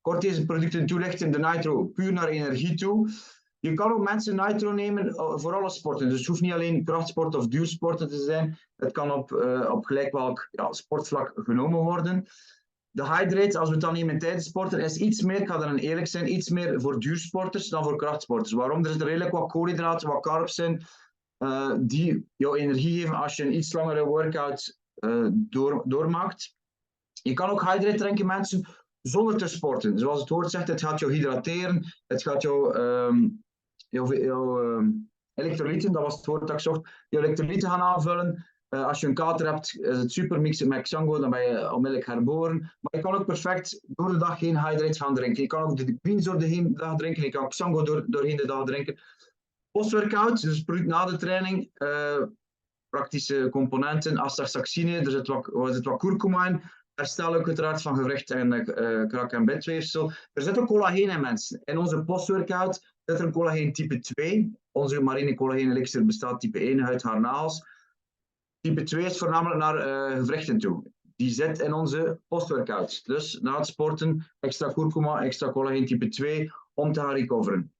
Kort deze producten toelichten. De nitro puur naar energie toe. Je kan ook mensen nitro nemen voor alle sporten. Dus het hoeft niet alleen krachtsport of duursporten te zijn. Het kan op gelijk welk sportvlak genomen worden. De hydrate, als we het dan nemen tijdens sporten, is iets meer, ik ga dan eerlijk zijn, iets meer voor duursporters dan voor krachtsporters. Waarom? Er zitten redelijk wat koolhydraten, wat carbs in, die jou energie geven als je een iets langere workout doormaakt. Je kan ook hydrate drinken, mensen, zonder te sporten. Zoals het woord zegt, het gaat jou hydrateren, het gaat jou elektrolyten, dat was het woord dat ik zocht, je elektrolyten gaan aanvullen. Als je een kater hebt, is het super mixen met Xango, dan ben je onmiddellijk herboren. Maar je kan ook perfect door de dag geen hydrates gaan drinken. Je kan ook de greens door de dag drinken, je kan Xango doorheen de dag drinken. Post-workout, dus product na de training, praktische componenten, astaxantine, er zit wat kurkuma in. Herstel ook uiteraard van gewricht en krak- en bindweefsel. Er zit ook collageen in, mensen. In onze post-workout zit er een collageen type 2. Onze marine collageen elixir bestaat type 1 uit haar nagels. Type 2 is voornamelijk naar gewrichten toe. Die zit in onze post-workout. Dus na het sporten extra kurkuma, extra collageen type 2 om te gaan recoveren.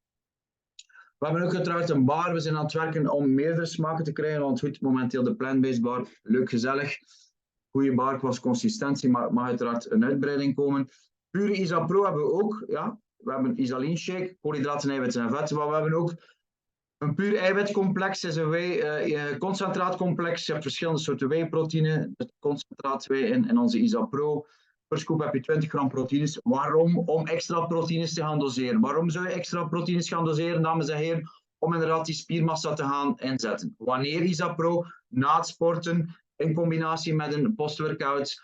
We hebben ook uiteraard een bar. We zijn aan het werken om meerdere smaken te krijgen. Want goed, momenteel de plant-based bar. Leuk, gezellig. Goede bar qua consistentie, maar mag uiteraard een uitbreiding komen. Pure Isapro hebben we ook. Ja. We hebben Isoline Shake, koolhydraten, eiwitten en vetten. Maar we hebben ook een puur eiwitcomplex, is een concentraatcomplex. Je hebt verschillende soorten whey-proteïne. Het concentraat whey in onze Isapro. Per scoop heb je 20 gram proteïnes. Waarom? Om extra proteïnes te gaan doseren. Waarom zou je extra proteïnes gaan doseren, dames en heren? Om inderdaad die spiermassa te gaan inzetten. Wanneer Isapro? Na het sporten, in combinatie met een post-workout,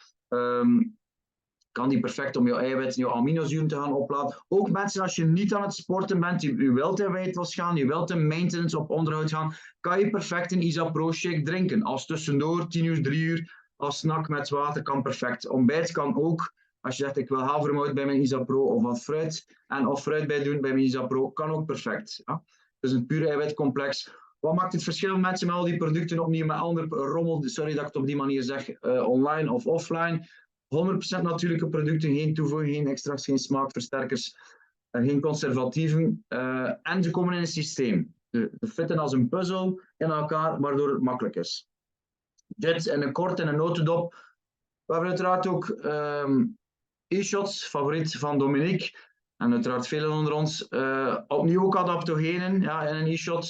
kan die perfect om jouw eiwit en jouw aminozuren te gaan opladen. Ook mensen, als je niet aan het sporten bent, je wilt in weight loss gaan, je wilt in maintenance op onderhoud gaan, kan je perfect een Isapro shake drinken. Als tussendoor, 10 uur, 3 uur, als snack met water kan perfect. Ontbijt kan ook. Als je zegt, ik wil havermout bij mijn Isapro of wat fruit, en of fruit bij doen bij mijn Isapro, kan ook perfect. Ja? Dus een pure eiwitcomplex. Wat maakt het verschil? Mensen met al die producten opnieuw met andere rommel, sorry dat ik het op die manier zeg, online of offline. 100% natuurlijke producten, geen toevoeging, geen extra's, geen smaakversterkers, geen conservatieven. En ze komen in een systeem. Ze fitten als een puzzel in elkaar, waardoor het makkelijk is. Dit in een kort en een notendop. We hebben uiteraard ook e-shots, favoriet van Dominique. En uiteraard velen onder ons. Opnieuw ook adaptogenen. Ja, in een e-shot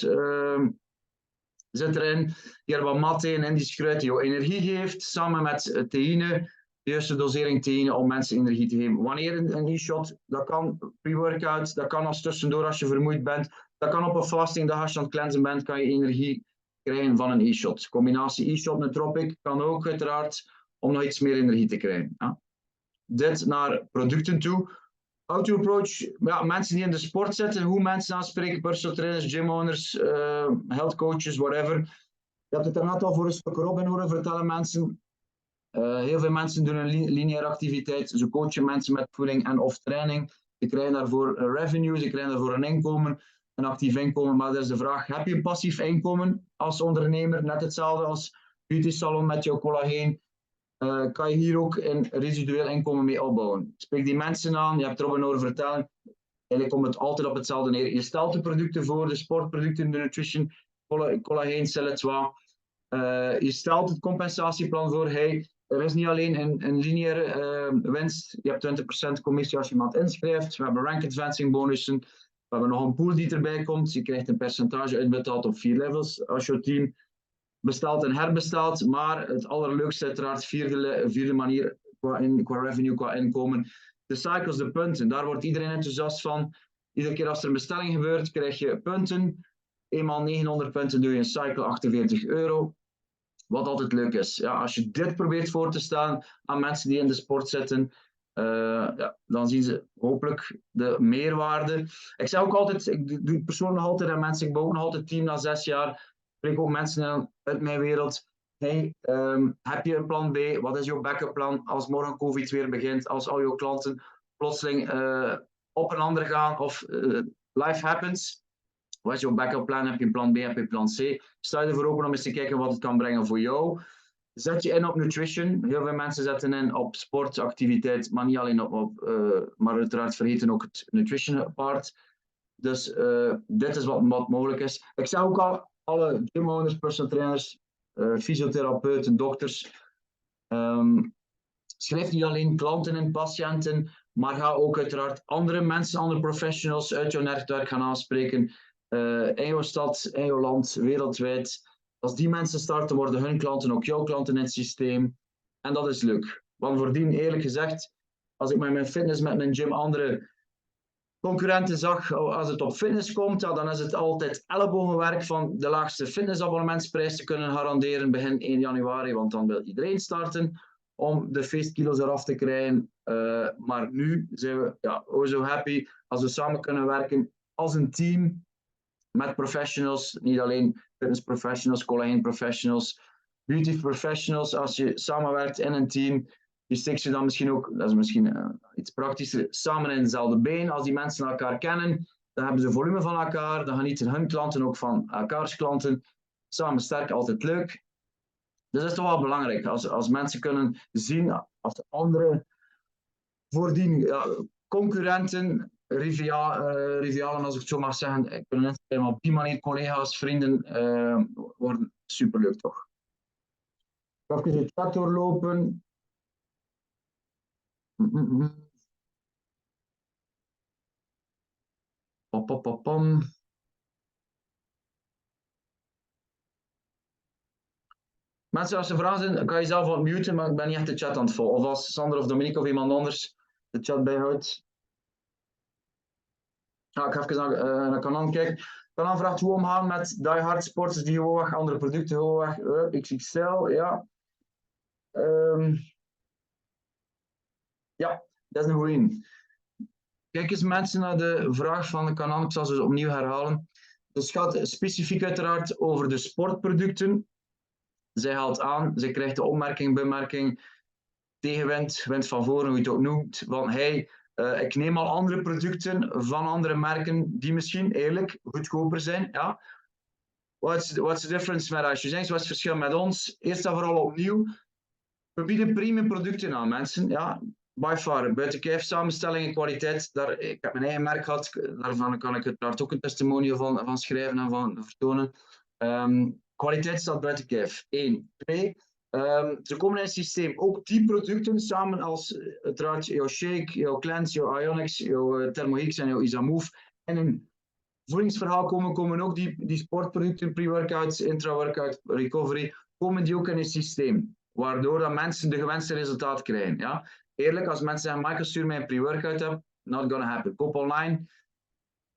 zit erin yerba mate en Indisch kruid die jou energie geeft. Samen met theïne. De juiste dosering theïne om mensen energie te geven. Wanneer een e-shot? Dat kan pre-workout. Dat kan als tussendoor als je vermoeid bent. Dat kan op een fastingdag als je aan het cleansen bent. Kan je energie krijgen van een e-shot. Combinatie e-shot met tropic kan ook uiteraard om nog iets meer energie te krijgen. Ja. Dit naar producten toe. How to approach, ja, mensen die in de sport zitten, hoe mensen aanspreken, personal trainers, gym owners, health coaches, whatever. Je hebt het er net al voor een stuk Robin horen vertellen, mensen. Heel veel mensen doen een lineaire activiteit. Ze coachen mensen met voeding en of training. Ze krijgen daarvoor revenue, ze krijgen daarvoor een inkomen, een actief inkomen. Maar dat is de vraag, heb je een passief inkomen als ondernemer? Net hetzelfde als beauty salon met jouw collageen. Kan je hier ook een residueel inkomen mee opbouwen? Spreek die mensen aan, je hebt er Robin over vertellen. Eigenlijk komt het altijd op hetzelfde neer. Je stelt de producten voor, de sportproducten, de nutrition, collageen, sel. Je stelt het compensatieplan voor. Hey, er is niet alleen een lineaire winst. Je hebt 20% commissie als je iemand inschrijft. We hebben rank advancing bonussen. We hebben nog een pool die erbij komt. Je krijgt een percentage uitbetaald op 4 levels als je team bestelt en herbestelt. Maar het allerleukste uiteraard, vierde manier qua revenue, qua inkomen. De cycles, de punten. Daar wordt iedereen enthousiast van. Iedere keer als er een bestelling gebeurt, krijg je punten. Eenmaal 900 punten doe je een cycle, €48. Wat altijd leuk is. Ja, als je dit probeert voor te stellen aan mensen die in de sport zitten, ja, dan zien ze hopelijk de meerwaarde. Ik zeg ook altijd, ik doe het persoonlijk nog altijd aan mensen, ik bouw ook nog altijd team na 6 jaar. Ik spreek ook mensen uit mijn wereld. Hey, heb je een plan B? Wat is jouw backup plan als morgen COVID weer begint? Als al jouw klanten plotseling op een ander gaan of life happens? Wat is jouw backup plan? Heb je een plan B? Heb je een plan C? Sta je ervoor open om eens te kijken wat het kan brengen voor jou? Zet je in op nutrition. Heel veel mensen zetten in op sportactiviteit, maar niet alleen maar uiteraard vergeten ook het nutrition part. Dus dit is wat mogelijk is. Ik zeg ook al, alle gymowners, personal trainers, fysiotherapeuten, dokters, schrijf niet alleen klanten en patiënten, maar ga ook uiteraard andere mensen, andere professionals uit jouw netwerk gaan aanspreken. In jouw stad, in jouw land, wereldwijd. Als die mensen starten, worden hun klanten ook jouw klanten in het systeem. En dat is leuk. Want voordien, eerlijk gezegd, als ik met mijn fitness, met mijn gym andere concurrenten zag, als het op fitness komt, ja, dan is het altijd ellebogenwerk van de laagste fitnessabonnementsprijs te kunnen garanderen begin 1 januari, want dan wil iedereen starten om de feestkilo's eraf te krijgen. Maar nu zijn we zo happy als we samen kunnen werken als een team met professionals, niet alleen fitness professionals, collageen professionals, beauty professionals. Als je samenwerkt in een team, je stikt je dan misschien ook, dat is misschien iets praktischer, samen in dezelfde been. Als die mensen elkaar kennen, dan hebben ze volume van elkaar, dan genieten hun klanten ook van elkaars klanten. Samen sterk, altijd leuk. Dus dat is toch wel belangrijk, als mensen kunnen zien, als andere voordien concurrenten, rivalen, als ik het zo mag zeggen, kunnen op die manier collega's, vrienden worden. Superleuk toch? Ik ga even de chat doorlopen. Mensen, als er vragen zijn, kan je zelf wat muten, maar ik ben niet echt de chat aan het volgen. Of als Sander of Dominique of iemand anders de chat bijhoudt. Ja, ik ga even naar Kanan kijken. Kanan vraagt hoe omgaan met diehard sporters die gewoon weg, andere producten gewoon weg. XXL, ja. Ja, dat is een goeie. Kijk eens mensen naar de vraag van de Kanan, ik zal ze opnieuw herhalen. Dus het gaat specifiek uiteraard over de sportproducten. Zij haalt aan, zij krijgt de opmerking, bemerking, tegenwind, wind van voren, hoe je het ook noemt, van hey, ik neem al andere producten van andere merken die misschien eerlijk goedkoper zijn. Ja. What's the difference met als je zegt, wat is het verschil met ons? Eerst en vooral opnieuw, we bieden premium producten aan mensen. Ja. By far, buiten kijf, samenstelling en kwaliteit. Ik heb mijn eigen merk gehad, daarvan kan ik uiteraard ook een testimonial van schrijven en van vertonen. Kwaliteit staat buiten kijf. 1. 2. Ze komen in het systeem. Ook die producten samen als uiteraard jouw shake, jouw cleanse, jouw ionics, jouw thermohix en jouw isamove. En in een voedingsverhaal komen ook die sportproducten, pre-workouts, intra-workout, recovery, komen die ook in het systeem. Waardoor dat mensen de gewenste resultaat krijgen. Ja? Eerlijk, als mensen zeggen, Michael, stuur mij een pre-workout heb, not gonna happen. Koop online.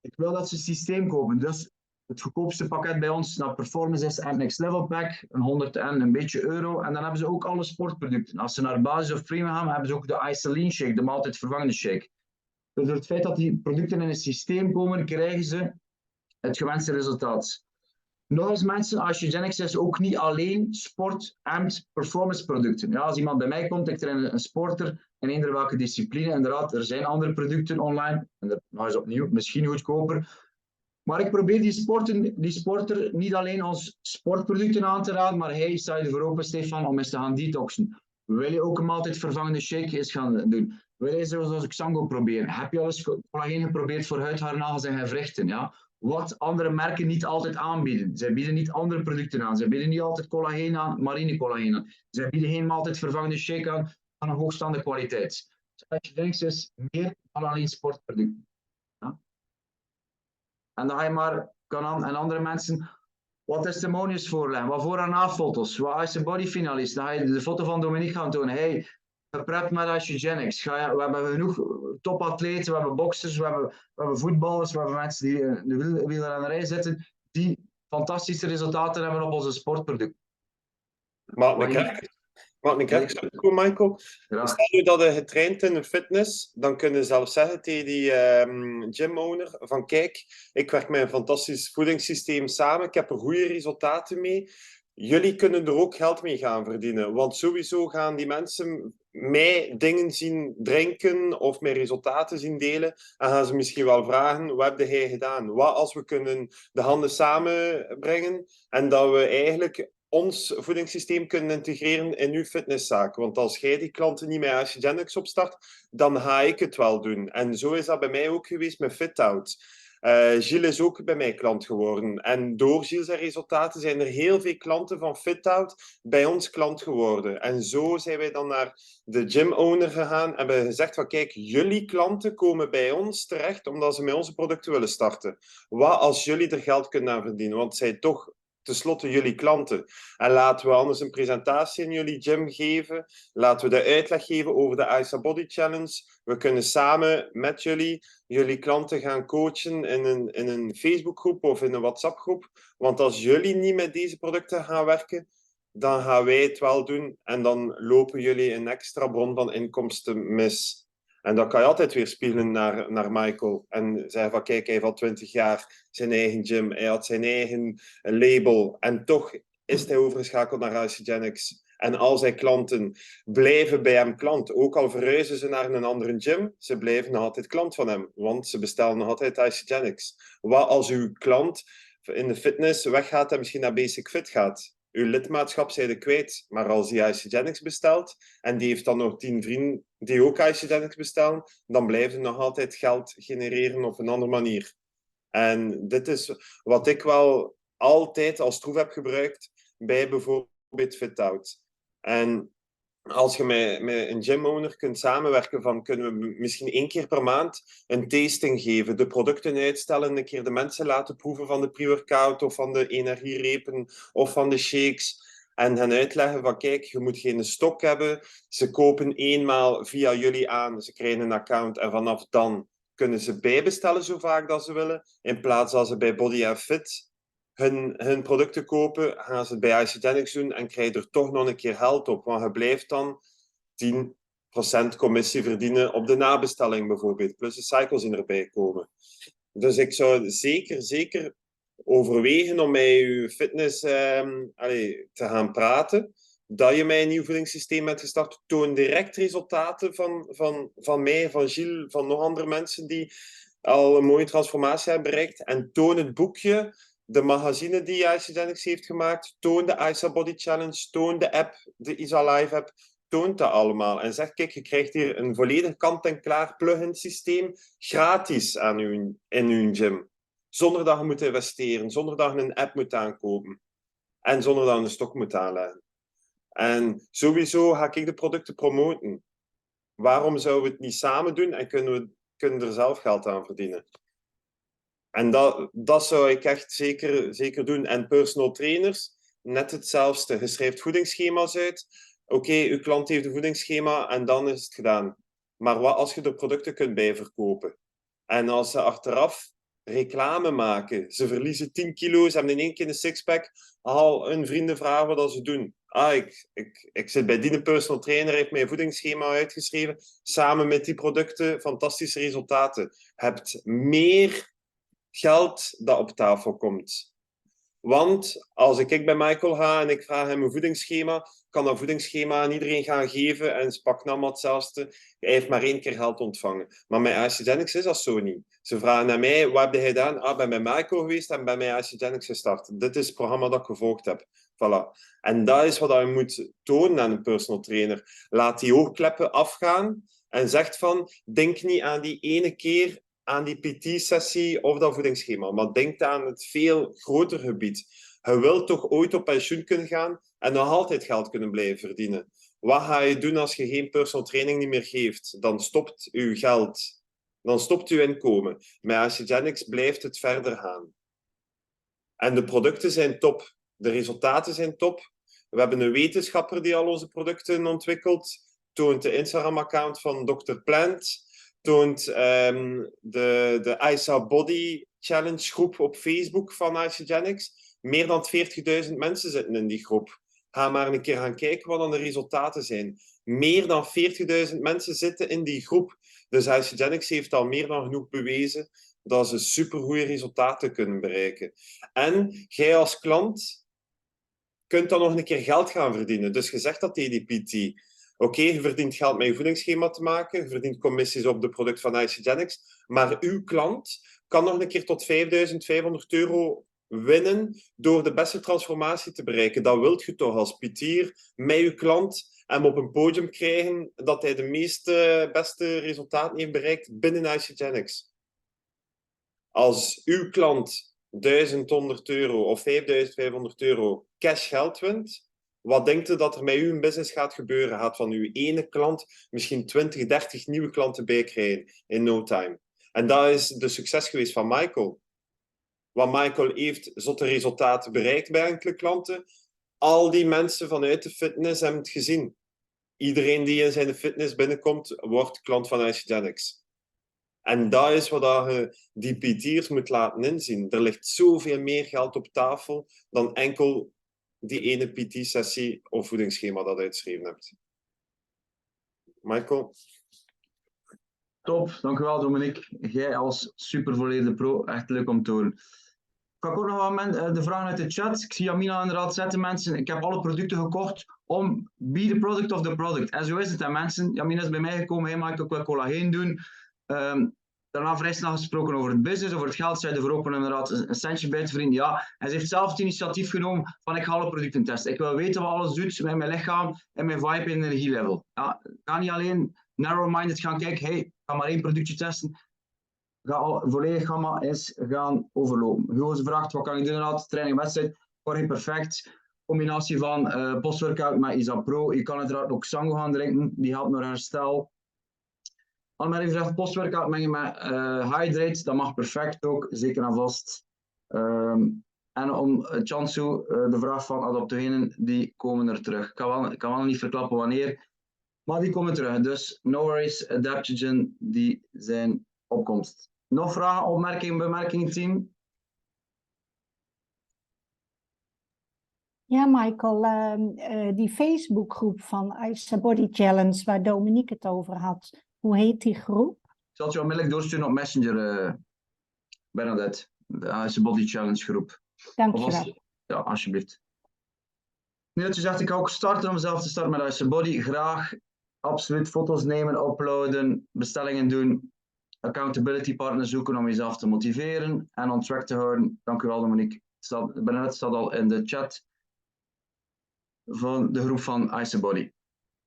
Ik wil dat ze het systeem kopen. Dus het goedkoopste pakket bij ons naar performance is het Next Level Pack, een 100 en een beetje euro. En dan hebben ze ook alle sportproducten. Als ze naar basis of premium gaan, hebben ze ook de Isoline Shake, de maaltijdvervangende shake. Dus door het feit dat die producten in het systeem komen, krijgen ze het gewenste resultaat. Nog eens mensen, Isagenix is ook niet alleen sport- en performance producten. Ja, als iemand bij mij komt, ik train een sporter in eender welke discipline, inderdaad, er zijn andere producten online, en dat is opnieuw misschien goedkoper. Maar ik probeer die sporter niet alleen ons sportproducten aan te raden, maar hey, sta je ervoor open, Stefan, om eens te gaan detoxen? Wil je ook een maaltijdvervangende shake eens gaan doen? Wil je zoals Xango proberen? Heb je al eens collageen geprobeerd voor huid, haar, nagels en gewrichten? Ja? Wat andere merken niet altijd aanbieden. Zij bieden niet andere producten aan. Zij bieden niet altijd collageen aan, marinecollageen aan. Zij bieden geen maaltijdvervangende shake aan van een hoogstaande kwaliteit. Dus als je denkt, is meer dan alleen sportproducten. Ja? En dan ga je maar en andere mensen wat testimonies voorleggen, wat voor- en na-foto's, wat is de bodyfinalist. Dan ga je de foto van Dominique gaan tonen. Hey, geprept met Isagenix. We hebben genoeg topatleten, we hebben boxers, we hebben voetballers, we hebben mensen die in de wielrennerij zitten, die fantastische resultaten hebben op onze sportproducten. Mag ik even komen, Michael? Ja. Stel nu dat je getraind in een fitness, dan kun je zelf zeggen tegen die gym-owner van kijk, ik werk met een fantastisch voedingssysteem samen, ik heb er goede resultaten mee. Jullie kunnen er ook geld mee gaan verdienen, want sowieso gaan die mensen mij dingen zien drinken of mij resultaten zien delen en gaan ze misschien wel vragen, wat heb jij gedaan? Wat als we kunnen de handen samenbrengen en dat we eigenlijk ons voedingssysteem kunnen integreren in uw fitnesszaak. Want als jij die klanten niet met Isagenix opstart, dan ga ik het wel doen. En zo is dat bij mij ook geweest met FitOut. Gilles is ook bij mij klant geworden. En door Gilles' resultaten zijn er heel veel klanten van FitOut bij ons klant geworden. En zo zijn wij dan naar de gym-owner gegaan en hebben gezegd van kijk, jullie klanten komen bij ons terecht omdat ze met onze producten willen starten. Wat als jullie er geld kunnen aan verdienen? Want zij toch tenslotte jullie klanten. En laten we anders een presentatie in jullie gym geven. Laten we de uitleg geven over de ISA Body Challenge. We kunnen samen met jullie klanten gaan coachen in een Facebookgroep of in een WhatsApp-groep. Want als jullie niet met deze producten gaan werken, dan gaan wij het wel doen. En dan lopen jullie een extra bron van inkomsten mis. En dan kan je altijd weer spiegelen naar Michael. En zeggen van, kijk, hij heeft al 20 jaar zijn eigen gym. Hij had zijn eigen label. En toch is hij overgeschakeld naar Isagenix. En al zijn klanten blijven bij hem klant. Ook al verhuizen ze naar een andere gym, ze blijven nog altijd klant van hem. Want ze bestellen nog altijd Isagenix. Wat als uw klant in de fitness weggaat en misschien naar Basic Fit gaat? Uw lidmaatschap zijn er kwijt. Maar als hij Isagenix bestelt en die heeft dan nog 10 vrienden die ook Isagenix bestellen, dan blijft er nog altijd geld genereren op een andere manier. En dit is wat ik wel altijd als troef heb gebruikt bij bijvoorbeeld FitOut. En als je met een gym-owner kunt samenwerken, van kunnen we misschien 1 keer per maand een tasting geven, de producten uitstellen, een keer de mensen laten proeven van de pre-workout of van de energierepen of van de shakes. En hen uitleggen van kijk, je moet geen stok hebben. Ze kopen eenmaal via jullie aan, ze krijgen een account en vanaf dan kunnen ze bijbestellen zo vaak dat ze willen. In plaats dat ze bij Body & Fit hun producten kopen, gaan ze het bij Isagenix doen en krijg je er toch nog een keer geld op. Want je blijft dan 10% commissie verdienen op de nabestelling bijvoorbeeld. Plus de cycles die erbij komen. Dus ik zou zeker overwegen om met je fitness te gaan praten. Dat je met een nieuw voedingssysteem bent gestart. Toon direct resultaten van mij, van Gilles, van nog andere mensen die al een mooie transformatie hebben bereikt. En toon het boekje, de magazine die Isagenix heeft gemaakt. Toon de ISA Body Challenge. Toon de app, de ISA Live app. Toont dat allemaal. En zeg, kijk, je krijgt hier een volledig kant-en-klaar plug-in systeem gratis in uw gym. Zonder dat je moet investeren. Zonder dat je een app moet aankopen. En zonder dat je een stok moet aanleggen. En sowieso ga ik de producten promoten. Waarom zouden we het niet samen doen en kunnen er zelf geld aan verdienen? En dat zou ik echt zeker doen. En personal trainers, net hetzelfde. Je schrijft voedingsschema's uit. Oké, uw klant heeft een voedingsschema en dan is het gedaan. Maar wat als je er producten kunt bijverkopen? En als ze achteraf reclame maken, ze verliezen 10 kilo, ze hebben in 1 keer een sixpack, al hun vrienden vragen wat ze doen. Ik zit bij die personal trainer, heeft mijn voedingsschema uitgeschreven, samen met die producten, fantastische resultaten. Je hebt meer geld dat op tafel komt. Want als ik bij Michael ga en ik vraag hem een voedingsschema, kan dat voedingsschema aan iedereen gaan geven en ze pakken allemaal hetzelfde. Hij heeft maar 1 keer geld ontvangen. Maar bij Isagenix is dat zo niet. Ze vragen naar mij, wat heb je gedaan? Ah, ben bij Michael geweest en ben bij Isagenix gestart. Dit is het programma dat ik gevolgd heb. Voilà. En dat is wat je moet tonen aan een personal trainer. Laat die oogkleppen afgaan en zegt van, denk niet aan die ene keer aan die PT-sessie of dat voedingsschema, maar denk aan het veel groter gebied. Je wilt toch ooit op pensioen kunnen gaan en nog altijd geld kunnen blijven verdienen. Wat ga je doen als je geen personal training niet meer geeft? Dan stopt je geld. Dan stopt je inkomen. Met Isagenix blijft het verder gaan. En de producten zijn top. De resultaten zijn top. We hebben een wetenschapper die al onze producten ontwikkelt. Toont de Instagram-account van Dr. Plant. Toont de ISA Body Challenge groep op Facebook van Isagenix. Meer dan 40.000 mensen zitten in die groep. Ga maar een keer gaan kijken wat dan de resultaten zijn. Meer dan 40.000 mensen zitten in die groep. Dus Isagenix heeft al meer dan genoeg bewezen dat ze supergoeie resultaten kunnen bereiken. En jij als klant kunt dan nog een keer geld gaan verdienen. Dus je zegt dat tegen die PT. Oké, je verdient geld met je voedingsschema te maken, je verdient commissies op de product van Isagenix, maar uw klant kan nog een keer tot €5.500 winnen door de beste transformatie te bereiken. Dat wilt je toch als PT'er met je klant hem op een podium krijgen dat hij de beste resultaten heeft bereikt binnen Isagenix. Als uw klant €1.100 of €5.500 cash geld wint, wat denkt u dat er met uw business gaat gebeuren? Gaat van uw ene klant misschien 20, 30 nieuwe klanten bij krijgen in no time. En dat is de succes geweest van Michael. Want Michael heeft zotte resultaten bereikt bij enkele klanten. Al die mensen vanuit de fitness hebben het gezien. Iedereen die in zijn fitness binnenkomt, wordt klant van Isagenix. En dat is wat je die PT'ers moet laten inzien. Er ligt zoveel meer geld op tafel dan enkel die ene PT-sessie of voedingsschema dat je uitgeschreven hebt. Michael? Top, dankjewel Dominique. Jij als supervolledige pro, echt leuk om te horen. Ik ook nog wel de vragen uit de chat. Ik zie Jamina inderdaad zetten mensen. Ik heb alle producten gekocht om be the product of the product. En zo is het. En mensen, Jamina is bij mij gekomen. Hey, mag ik ook wel collageen doen? Daarna vrij snel gesproken over het business, over het geld. Zij ervoor ook inderdaad een centje bij te verdienen. Ja, en ze heeft zelf het initiatief genomen van ik ga alle producten testen. Ik wil weten wat alles doet met mijn lichaam en mijn vibe en energielevel. Ja, ik ga niet alleen narrow-minded gaan kijken. Hey, ik ga maar 1 productje testen. Ga al volledig gamma is gaan overlopen. Hugo vraagt, wat kan ik doen inderdaad? Training, wedstrijd, word perfect. Combinatie van post-workout met ISA Pro. Je kan uiteraard ook Sango gaan drinken, die helpt naar herstel. Anne-Marie vraagt, post-workout mengen met hydrate, dat mag perfect ook, zeker en vast. En om Chansu, de vraag van adaptogenen, die komen er terug. Ik kan wel niet verklappen wanneer, maar die komen terug. Dus no worries, adaptogen, die zijn opkomst. Nog vragen, opmerkingen, bemerkingen, team? Ja, Michael, die Facebookgroep van ISA Body Challenge, waar Dominique het over had, hoe heet die groep? Ik zal het je onmiddellijk doorsturen op Messenger, Bernadette. De ISA Body Challenge groep. Dankjewel. Ja, alsjeblieft. Nu dat je zegt, ik ga ook starten om zelf te starten met ISA Body. Graag, absoluut, foto's nemen, uploaden, bestellingen doen. Accountability partner zoeken om jezelf te motiveren en on track te houden. Dank u wel, Dominique. Bernadette staat al in de chat van de groep van ISA Body.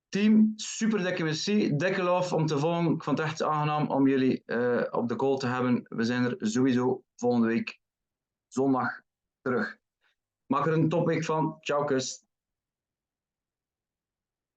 Team, super dikke merci. Dikke love om te volgen. Ik vond het echt aangenaam om jullie op de call te hebben. We zijn er sowieso volgende week zondag terug. Maak er een topweek van. Ciao, kus.